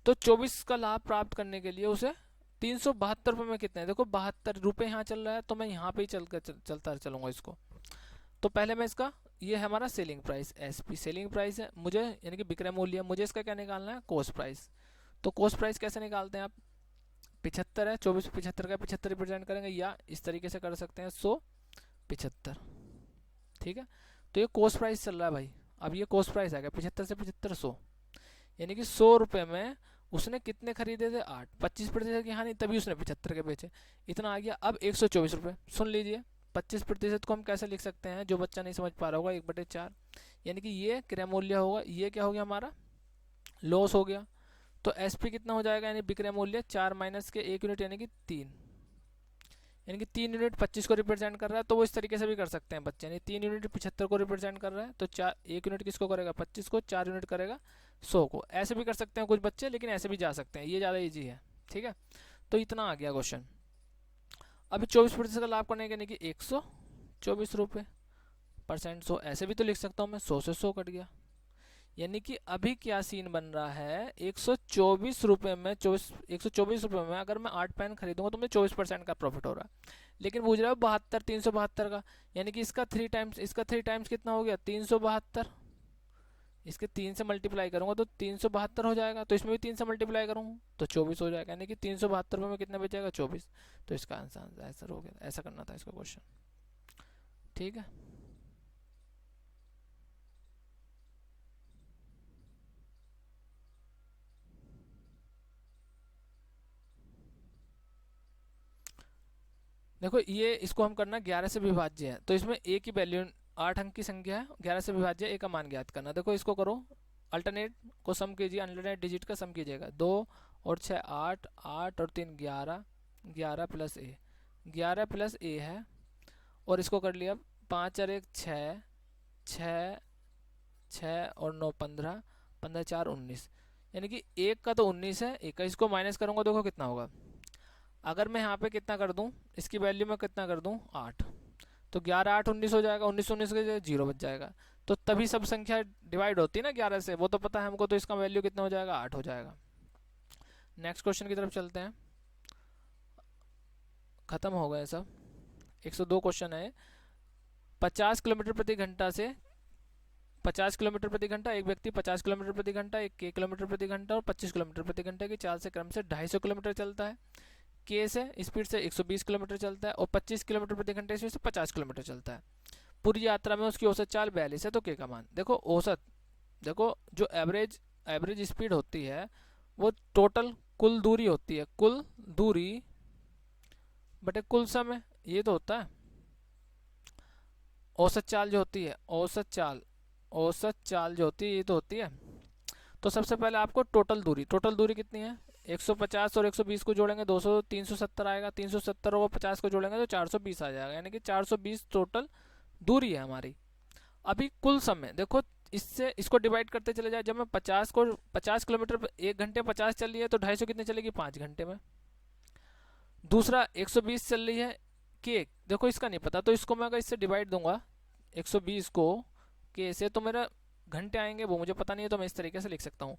तो 24 का लाभ प्राप्त करने के लिए उसे 372 रुपये में कितने, देखो 72 रुपये यहाँ चल रहा है, तो मैं यहाँ पे ही चलता चलूंगा इसको। तो पहले मैं इसका, ये है हमारा selling price, SP selling price है मुझे, यानी कि विक्रय मूल्य। मुझे इसका क्या निकालना है, कॉस्ट प्राइस। तो कॉस्ट प्राइस कैसे निकालते हैं आप, 75 है, 24 75 का 75 रिप्रेजेंट करेंगे, या इस तरीके से कर सकते हैं 175, ठीक है। तो ये कॉस्ट प्राइस चल रहा है भाई। अब ये कॉस्ट प्राइस आ गया 75 से 75 100, यानी कि 100 रुपये में उसने कितने खरीदे थे, 8। 25% की हानि, तभी उसने 75 के बेचे, इतना आ गया। अब 124 रुपये, सुन लीजिए। 25% को हम कैसे लिख सकते हैं, जो बच्चा नहीं समझ पा रहा होगा, 1/4, यानी कि ये क्रय मूल्य होगा, ये क्या हो गया हमारा, लॉस हो गया। तो एसपी कितना हो जाएगा, यानी विक्रय मूल्य 4 माइनस के 1 यूनिट, यानी कि 3, यानी कि 3 यूनिट 25 को रिप्रेजेंट कर रहा है। तो वो इस तरीके से भी कर सकते हैं बच्चे, यानी 3 यूनिट 75 को रिप्रेजेंट कर रहा है, तो 1 यूनिट किसको करेगा, 25 को, 4 यूनिट करेगा 100 को। ऐसे भी कर सकते हैं कुछ बच्चे, लेकिन ऐसे भी जा सकते हैं, ये ज़्यादा ईजी है, ठीक है। तो इतना आ गया क्वेश्चन। अभी 24% का लाभ करने के, यानी कि 124 रुपये परसेंट 100, ऐसे भी तो लिख सकता हूँ मैं, 100 से 100 कट गया। यानी कि अभी क्या सीन बन रहा है, 124 रुपये में 124 रुपये में अगर मैं 8 पेन खरीदूंगा तो मुझे 24% का प्रॉफिट हो रहा है। लेकिन पूछ रहा है 72 372 का, यानी कि इसका 3 टाइम्स, इसका 3 टाइम्स कितना हो गया, 372। इसके 3 से मल्टीप्लाई करूंगा तो 372 हो जाएगा। तो इसमें भी 3 से मल्टीप्लाई करूंगा तो 24 हो जाएगा, यानी कि 372 रुपये में कितना बचेगा, 24। तो इसका आंसर हो गया। ऐसा करना था इसका क्वेश्चन, ठीक है। देखो ये इसको हम करना 11 से विभाज्य है, तो इसमें ए की वैल्यू 8 अंक की संख्या है, 11 से विभाज्य ए का मान ज्ञात करना। देखो इसको करो, अल्टरनेट को सम कीजिए, अल्टरनेट डिजिट का सम कीजिएगा। 2 और 6 8, 8 और 3 11, 11 प्लस ए, 11 प्लस ए है। और इसको कर लिया 5 और 1 6, 6 6 और 9 15, 15 4 19, यानी कि एक का तो 19 है, एक का इसको माइनस करूँगा, देखो कितना होगा। अगर मैं यहाँ पे कितना कर दूँ, इसकी वैल्यू में कितना कर दूँ, 8, तो 11 8 19 हो जाएगा, 19 19 के 0 बच जाएगा। तो तभी सब संख्या डिवाइड होती है ना 11 से, वो तो पता है हमको। तो इसका वैल्यू कितना हो जाएगा, 8 हो जाएगा। नेक्स्ट क्वेश्चन की तरफ चलते हैं। ख़त्म हो गए सब। 102 क्वेश्चन है। 50 किलोमीटर प्रति घंटा से 50 किलोमीटर प्रति घंटा, एक व्यक्ति 50 किलोमीटर प्रति घंटा, एक के किलोमीटर प्रति घंटा और 25 किलोमीटर प्रति घंटा की चाल से क्रम से 250 किलोमीटर चलता है। के से स्पीड से 120 किलोमीटर चलता है और 25 किलोमीटर प्रति घंटे स्पीड से 50 किलोमीटर चलता है। पूरी यात्रा में उसकी औसत चाल 42 है। तो के का मान देखो। औसत देखो, जो एवरेज स्पीड होती है वो टोटल कुल दूरी होती है, कुल दूरी बटे कुल समय, ये तो होता है। औसत चाल जो होती है, औसत चाल जो होती है ये तो होती है। तो सबसे पहले आपको टोटल दूरी कितनी है, 150 और 120 को जोड़ेंगे 200, 370 आएगा। 370 और 50 को जोड़ेंगे तो 420 आ जाएगा, यानी कि 420 टोटल दूरी है हमारी। अभी कुल समय देखो, इससे इसको डिवाइड करते चले जाए। जब मैं 50 किलोमीटर 1 घंटे 50 चल रही है तो 250 कितने चलेगी, 5 घंटे में। दूसरा 120 चल रही है के, देखो इसका नहीं पता, तो इसको मैं अगर इससे डिवाइड दूंगा 120 को के से, तो मेरा घंटे आएंगे वो मुझे पता नहीं है, तो मैं इस तरीके से लिख सकता हूँ।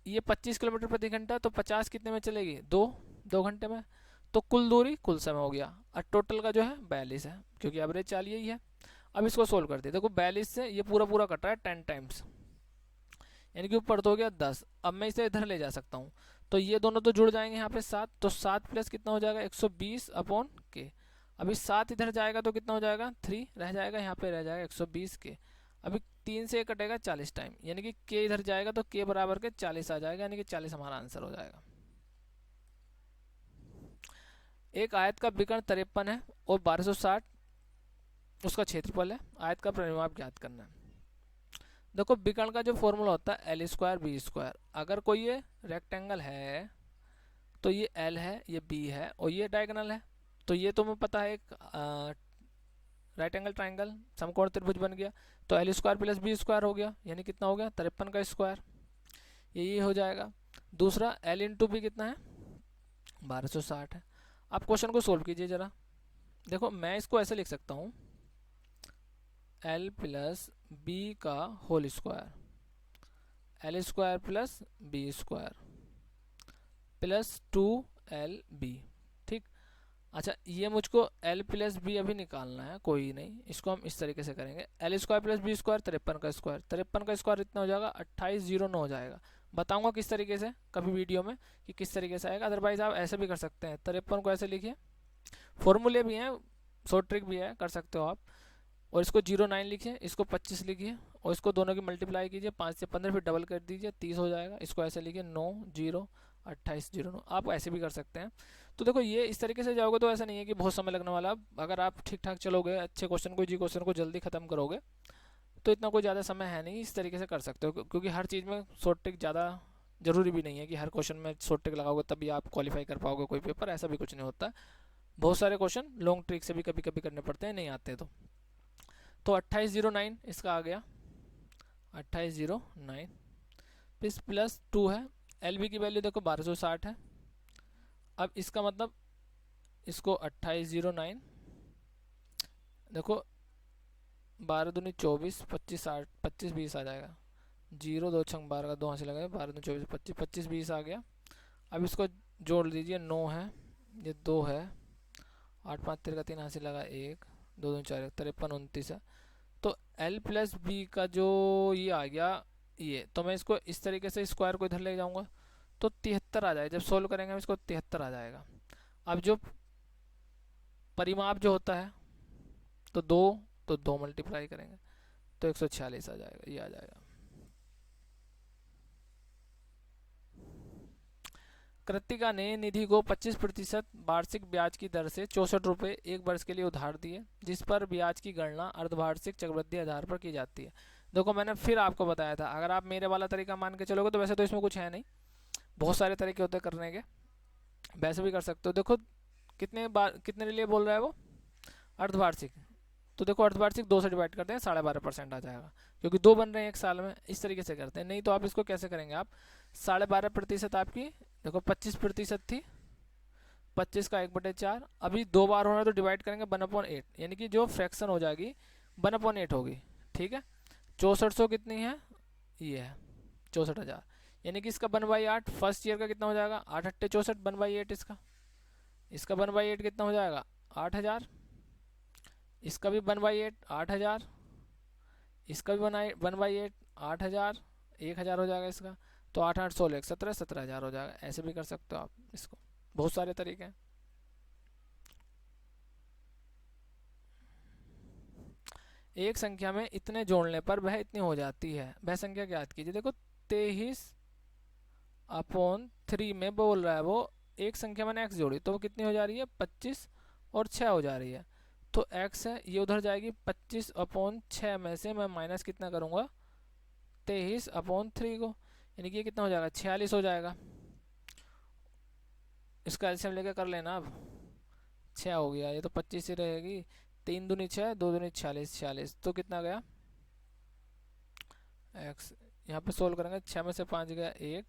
ये 25 किलोमीटर प्रति घंटा, तो 50 कितने में चलेगी, दो घंटे में। तो कुल दूरी कुल समय हो गया, और टोटल का जो है 42 है, क्योंकि एवरेज चाल यही है। अब इसको सोल्व करते हैं। देखो 42 से ये पूरा कट रहा है 10 टाइम्स, यानी कि ऊपर तो हो गया 10। अब मैं इसे इधर ले जा सकता हूँ, तो ये दोनों तो जुड़ जाएंगे यहाँ पे 7, तो 7 प्लस कितना हो जाएगा 120 अपॉन के। अभी 7 इधर जाएगा तो कितना हो जाएगा, 3 रह जाएगा, यहाँ पे रह जाएगा 120 के। अभी 3 से कटेगा 40 टाइम, यानी कि के इधर जाएगा तो के बराबर के 40 आ जाएगा, यानी कि 40 हमारा आंसर हो जाएगा। एक आयत का विकर्ण 53 है और 1260 उसका क्षेत्रफल है। आयत का परिमाप ज्ञात करना है। देखो विकर्ण का जो फॉर्मूला होता है एल स्क्वायर बी स्क्वायर। अगर कोई ये रेक्टेंगल है तो ये एल है, ये बी है और ये डायगोनल है, तो ये तुम्हें पता है एक राइट एंगल ट्राइंगल समकोण त्रिभुज बन गया। तो L square plus B square हो गया, यानी कितना हो गया 53 का स्क्वायर, ये हो जाएगा। दूसरा एल इंटू बी कितना है 1260 है। आप क्वेश्चन को सोल्व कीजिए जरा। देखो मैं इसको ऐसे लिख सकता हूँ, एल प्लस बी का whole square, L square plus B square plus 2LB। ठीक। अच्छा ये मुझको एल प्लस बी अभी निकालना है, कोई नहीं, इसको हम इस तरीके से करेंगे। L square plus B square 53 का स्क्वायर, 53 का स्क्वायर इतना हो जाएगा 2809 हो जाएगा। बताऊंगा किस तरीके से कभी वीडियो में कि किस तरीके से आएगा। अदरवाइज आप ऐसे भी कर सकते हैं, 53 को ऐसे लिखिए, फॉर्मूले भी हैं, शॉर्ट ट्रिक भी है, कर सकते हो आप। और इसको 09 लिखिए, इसको 25 लिखिए और इसको दोनों की मल्टीप्लाई कीजिए, 5 से 15 फिर डबल कर दीजिए, 30 हो जाएगा। इसको ऐसे लिखिए 9 0 28 0 9, आप ऐसे भी कर सकते हैं। तो देखो ये इस तरीके से जाओगे तो ऐसा नहीं है कि बहुत समय लगने वाला। अगर आप ठीक ठाक चलोगे, अच्छे क्वेश्चन को, जी क्वेश्चन को जल्दी खत्म करोगे तो इतना कोई ज़्यादा समय है नहीं, इस तरीके से कर सकते हो। क्योंकि हर चीज़ में शॉर्ट ट्रिक ज़्यादा जरूरी भी नहीं है कि हर क्वेश्चन में शॉर्ट ट्रिक लगाओगे तभी आप क्वालिफाई कर पाओगे कोई पेपर, ऐसा भी कुछ नहीं होता। बहुत सारे क्वेश्चन लॉन्ग ट्रिक से भी कभी कभी करने पड़ते हैं, नहीं आते तो 2809 इसका आ गया, 2809 प्लस 2 है। एल बी की वैल्यू देखो 1260 है। अब इसका मतलब इसको 2809 देखो 12 दूनी 24, 25 60, 25 20 आ जाएगा। 0 2 6 12 का 2 हासिल लगा, 12 दूनी 24 25 25 20 आ गया। अब इसको जोड़ दीजिए, 9 है, ये 2 है, 8 5 13 का 3 हासिल लगा 1, 2 2 4 53 29 है। तो एल प्लस बी का जो ये आ गया ये, तो मैं इसको इस तरीके से स्क्वायर को इधर ले जाऊंगा तो 73 आ जाएगा। जब सोल्व करेंगे हम इसको 73 आ जाएगा। अब जो परिमाप जो होता है तो 2 मल्टीप्लाई करेंगे तो 146 आ जाएगा, ये आ जाएगा। कृतिका ने निधि को 25% वार्षिक ब्याज की दर से 64 रुपये 1 वर्ष के लिए उधार दिए, जिस पर ब्याज की गणना अर्धवार्षिक चक्रवृद्धि आधार पर की जाती है। देखो मैंने फिर आपको बताया था, अगर आप मेरे वाला तरीका मान के चलोगे तो वैसे तो इसमें कुछ है नहीं, बहुत सारे तरीके होते हैं करने के, वैसे भी कर सकते हो। देखो कितने लिए बोल रहा है वो, अर्धवार्षिक। तो देखो अर्धवार्षिक 2 से डिवाइड करते हैं, 12.5% आ जाएगा, क्योंकि 2 बन रहे हैं एक साल में, इस तरीके से करते हैं। नहीं तो आप इसको कैसे करेंगे, आप 12.5% आपकी देखो 25% थी, 25 का 1/4, अभी 2 बार हो रहा है तो डिवाइड करेंगे 1/8, यानी कि जो फ्रैक्शन हो जाएगी 1/8 होगी। ठीक है, 6400 कितनी है, ये है 64,000, यानी कि इसका 1/8 फर्स्ट ईयर का कितना हो जाएगा, 8 × 8 = 64, 1/8 इसका 1/8 कितना हो जाएगा, 8000, इसका भी 1/8 8000, इसका भी 1/8 8000, 1000 हो जाएगा इसका। तो 8 8 16 17 17000 हो जाएगा। ऐसे भी कर सकते हो आप इसको, बहुत सारे तरीके हैं। एक संख्या में इतने जोड़ने पर वह इतनी हो जाती है, वह संख्या ज्ञात कीजिए। देखो 23/3 में बोल रहा है वो एक संख्या मैंने x जोड़ी तो वो कितनी हो जा रही है, 25 और 6 हो जा रही है। तो x है ये उधर जाएगी, 25/6 में से मैं माइनस कितना करूँगा, 23/3 को, यानी कि ये कितना हो जाएगा, 46 हो जाएगा। इसका एलसीएम लेके कर लेना अब, 6 हो गया, ये तो 25 ही रहेगी, 3 दूनी 6 2 दूनी 46, 46 तो कितना गया x, यहाँ पे सोल्व करेंगे, 6 में से 5 गया 1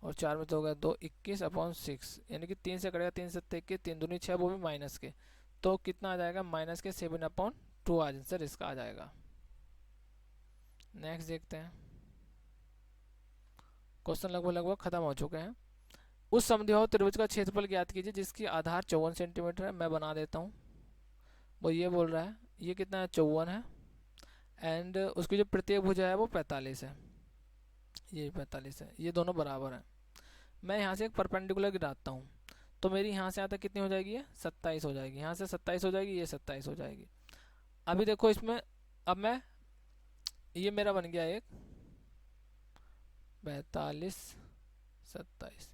और 4 में तो हो गया 2, 21/6, यानी कि 3 से कटेगा, 3 7 21, 3 दूनी 6, वो भी माइनस के, तो कितना आ जाएगा, माइनस के 7/2 आंसर इसका आ जाएगा। नेक्स्ट देखते हैं, क्वेश्चन लगभग खत्म हो चुके हैं। उस समद्विबाहु त्रिभुज का क्षेत्रफल ज्ञात कीजिए जिसकी आधार 54 सेंटीमीटर है। मैं बना देता हूँ, वो ये बोल रहा है ये कितना है, 54 है, एंड उसकी जो प्रत्येक भुजा है वो 45 है, ये 45 है, ये दोनों बराबर हैं। मैं यहाँ से एक परपेंडिकुलर गिराता हूँ, तो मेरी यहाँ से यहाँ तक कितनी हो जाएगी, ये 27 हो जाएगी, यहाँ से 27 हो जाएगी, ये 27 हो जाएगी। अभी देखो इसमें, अब मैं ये मेरा बन गया एक 45 27,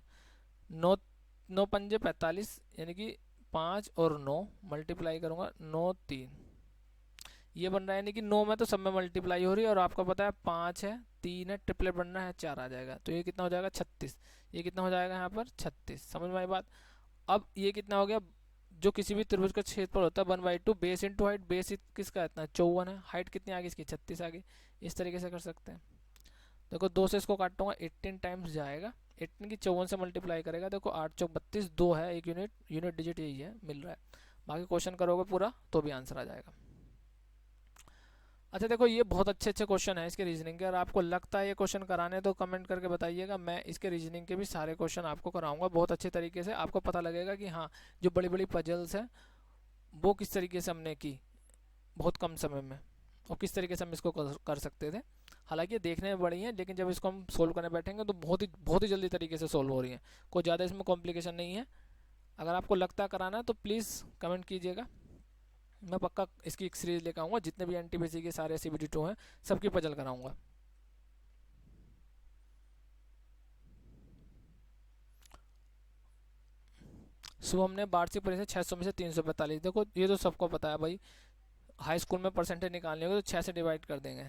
9 9 पंजे 45, यानी कि 5 और 9 मल्टीप्लाई करूँगा, 9 3 ये बन रहा है, यानी कि 9 में तो सब में मल्टीप्लाई हो रही है, और आपको पता है 5 है 3 है, ट्रिपलेट बनना है 4 आ जाएगा, तो ये कितना हो जाएगा 36, ये कितना हो जाएगा यहाँ पर 36, समझ में आई बात। अब ये कितना हो गया, जो किसी भी त्रिभुज का क्षेत्रफल होता है 1/2 बेस इंटू हाइट, बेस किसका इतना 54 है, हाइट कितनी आ गई इसकी 36 आ गई, इस तरीके से कर सकते हैं। देखो 2 से इसको काटूंगा, 18 टाइम्स जाएगा, 18 की 54 से मल्टीप्लाई करेगा, देखो 8 चौक 32, 2 है, एक यूनिट डिजिट यही है मिल रहा है। बाकी क्वेश्चन करोगे पूरा तो भी आंसर आ जाएगा। अच्छा देखो ये बहुत अच्छे क्वेश्चन है इसके रीजनिंग के, अगर आपको लगता है ये क्वेश्चन कराने तो कमेंट करके बताइएगा, मैं इसके रीजनिंग के भी सारे क्वेश्चन आपको कराऊंगा बहुत अच्छे तरीके से, आपको पता लगेगा कि हाँ जो बड़ी बड़ी पजल्स हैं वो किस तरीके से हमने की बहुत कम समय में, और किस तरीके से हम इसको कर सकते थे। हालांकि ये देखने में बड़ी हैं, लेकिन जब इसको हम सोल्व करने बैठेंगे तो बहुत ही जल्दी तरीके से सोल्व हो रही हैं, कोई ज़्यादा इसमें कॉम्प्लिकेशन नहीं है। अगर आपको लगता है कराना है तो प्लीज़ कमेंट कीजिएगा, मैं पक्का इसकी एक सीरीज लेकर आऊँगा, जितने भी एनटीपीसी के सारे CBT2 हैं सबकी पजल कराऊंगा। सुबह हमने वार्षिक परीक्षा 600 में से 345, देखो ये तो सबको पता है भाई, हाई स्कूल में परसेंटेज निकालनी होगी तो 6 से डिवाइड कर देंगे,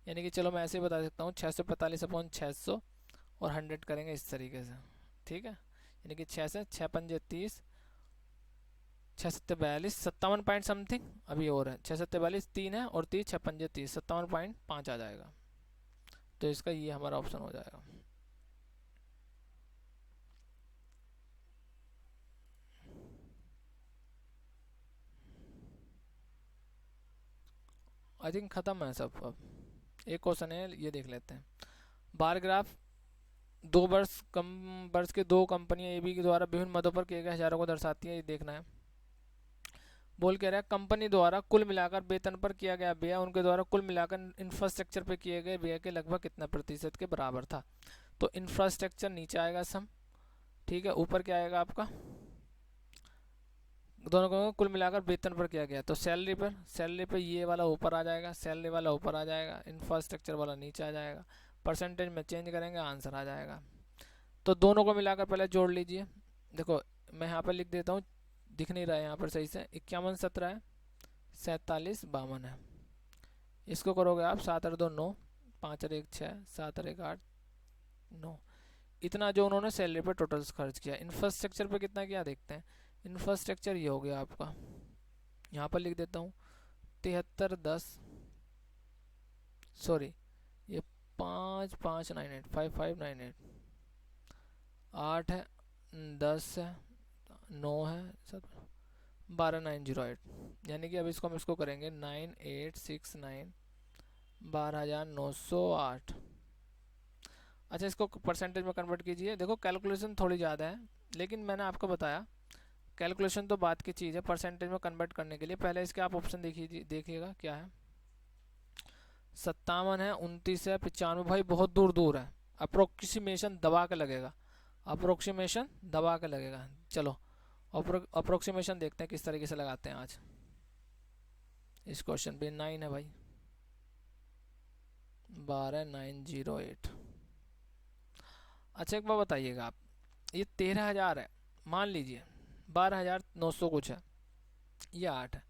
यानी कि चलो मैं ऐसे ही बता सकता हूँ 645/600 और 100 करेंगे इस तरीके से, ठीक है। यानी कि 6 से 6 पंजे 30, 6 7 42, 57 पॉइंट समथिंग, अभी और है 6 7 42 3 है, और 30 6 पंजे 30, 57.5 आ जाएगा, तो इसका ये हमारा ऑप्शन हो जाएगा। आई थिंक ख़त्म है सब। अब एक क्वेश्चन है ये देख लेते हैं, बार ग्राफ 2 वर्ष के 2 कंपनियां AB के द्वारा विभिन्न मदों पर किए गए हजारों को दर्शाती है, ये देखना है। बोल कह रहा है कंपनी द्वारा कुल मिलाकर वेतन पर किया गया व्यय उनके द्वारा कुल मिलाकर इंफ्रास्ट्रक्चर पर किए गए व्यय के लगभग कितना प्रतिशत के बराबर था। तो इंफ्रास्ट्रक्चर नीचे आएगा सम, ठीक है, ऊपर क्या आएगा आपका, दोनों को कुल मिलाकर वेतन पर किया गया, तो सैलरी पर ये वाला ऊपर आ जाएगा, सैलरी वाला ऊपर आ जाएगा, इंफ्रास्ट्रक्चर वाला नीचे आ जाएगा, परसेंटेज में चेंज करेंगे आंसर आ जाएगा। तो दोनों को मिलाकर पहले जोड़ लीजिए, देखो मैं यहाँ पर लिख देता हूँ, दिख नहीं रहा है यहाँ पर सही से, 51 17 है, 47 52 है, इसको करोगे आप 7 8 2 9, 5 और 1 6, 7 और 1 8 9, इतना जो उन्होंने सैलरी पर टोटल खर्च किया। इंफ्रास्ट्रक्चर पे कितना किया देखते हैं, इंफ्रास्ट्रक्चर ये हो गया आपका, यहाँ पर लिख देता हूँ 73 10, सॉरी ये 5 5 9 8 5 5 9 8, 8 है 10 है 9 है 12 908, यानी कि अब हम इसको करेंगे 9869 12908। अच्छा, इसको परसेंटेज में कन्वर्ट कीजिए। देखो कैलकुलेशन थोड़ी ज़्यादा है, लेकिन मैंने आपको बताया कैलकुलेशन तो बात की चीज़ है। परसेंटेज में कन्वर्ट करने के लिए पहले इसके आप ऑप्शन देखिएगा क्या है। 57 है, 29 है, 95। भाई बहुत दूर दूर है। अप्रोक्सीमेशन दबा के लगेगा, अप्रोक्सीमेशन दबा के लगेगा। चलो अप्रोक्सीमेशन देखते हैं किस तरीके से लगाते हैं आज। इस क्वेश्चन पे 9 है भाई, 12908। अच्छा एक बार बताइएगा आप, ये 13,000 है, मान लीजिए 12,900 कुछ है, ये 8 है।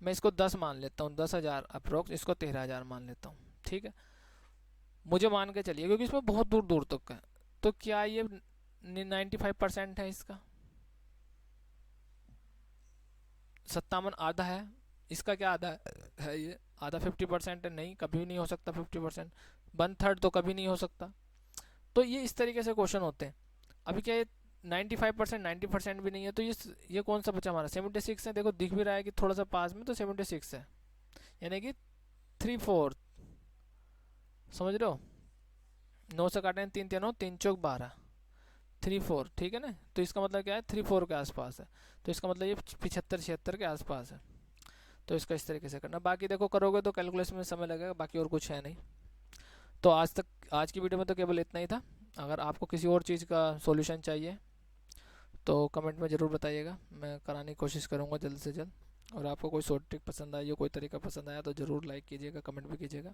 मैं इसको 10 मान लेता हूँ, 10,000 अप्रोक्स, इसको 13,000 मान लेता हूँ, ठीक है। मुझे मान के चलिए क्योंकि इसमें बहुत दूर दूर तक है। तो क्या ये 95% है इसका? 57 आधा है, इसका क्या आधा है? ये आधा 50% है? नहीं, कभी नहीं हो सकता 50%। 1/3 तो कभी नहीं हो सकता। तो ये इस तरीके से क्वेश्चन होते हैं। अभी क्या ये 95% 90% भी नहीं है, तो ये कौन सा बचा हमारा? 76 है। देखो दिख भी रहा है कि थोड़ा सा पास में, तो 76 है, यानी कि 3/4। समझ रहे हो? 9 से काटे 3 3 9, 3 चौक 12, 3/4, ठीक है ना। तो इसका मतलब क्या है? 3/4 के आसपास है। तो इसका मतलब ये 75 76 के आसपास है। तो इसका इस तरीके से करना। बाकी देखो करोगे तो कैलकुलेशन में समय लगेगा, बाकी और कुछ है नहीं। तो आज की वीडियो में तो केवल इतना ही था। अगर आपको किसी और चीज़ का सॉल्यूशन चाहिए तो कमेंट में ज़रूर बताइएगा, मैं कराने की कोशिश करूँगा जल्द से जल्द। और आपको कोई शॉर्ट ट्रिक पसंद आई हो, कोई तरीका पसंद आया तो ज़रूर लाइक कीजिएगा, कमेंट भी कीजिएगा।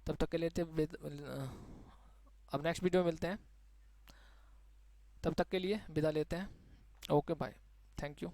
तब तक के लिए अब नेक्स्ट वीडियो में मिलते हैं। तब तक के लिए विदा लेते हैं। Okay bye, thank you.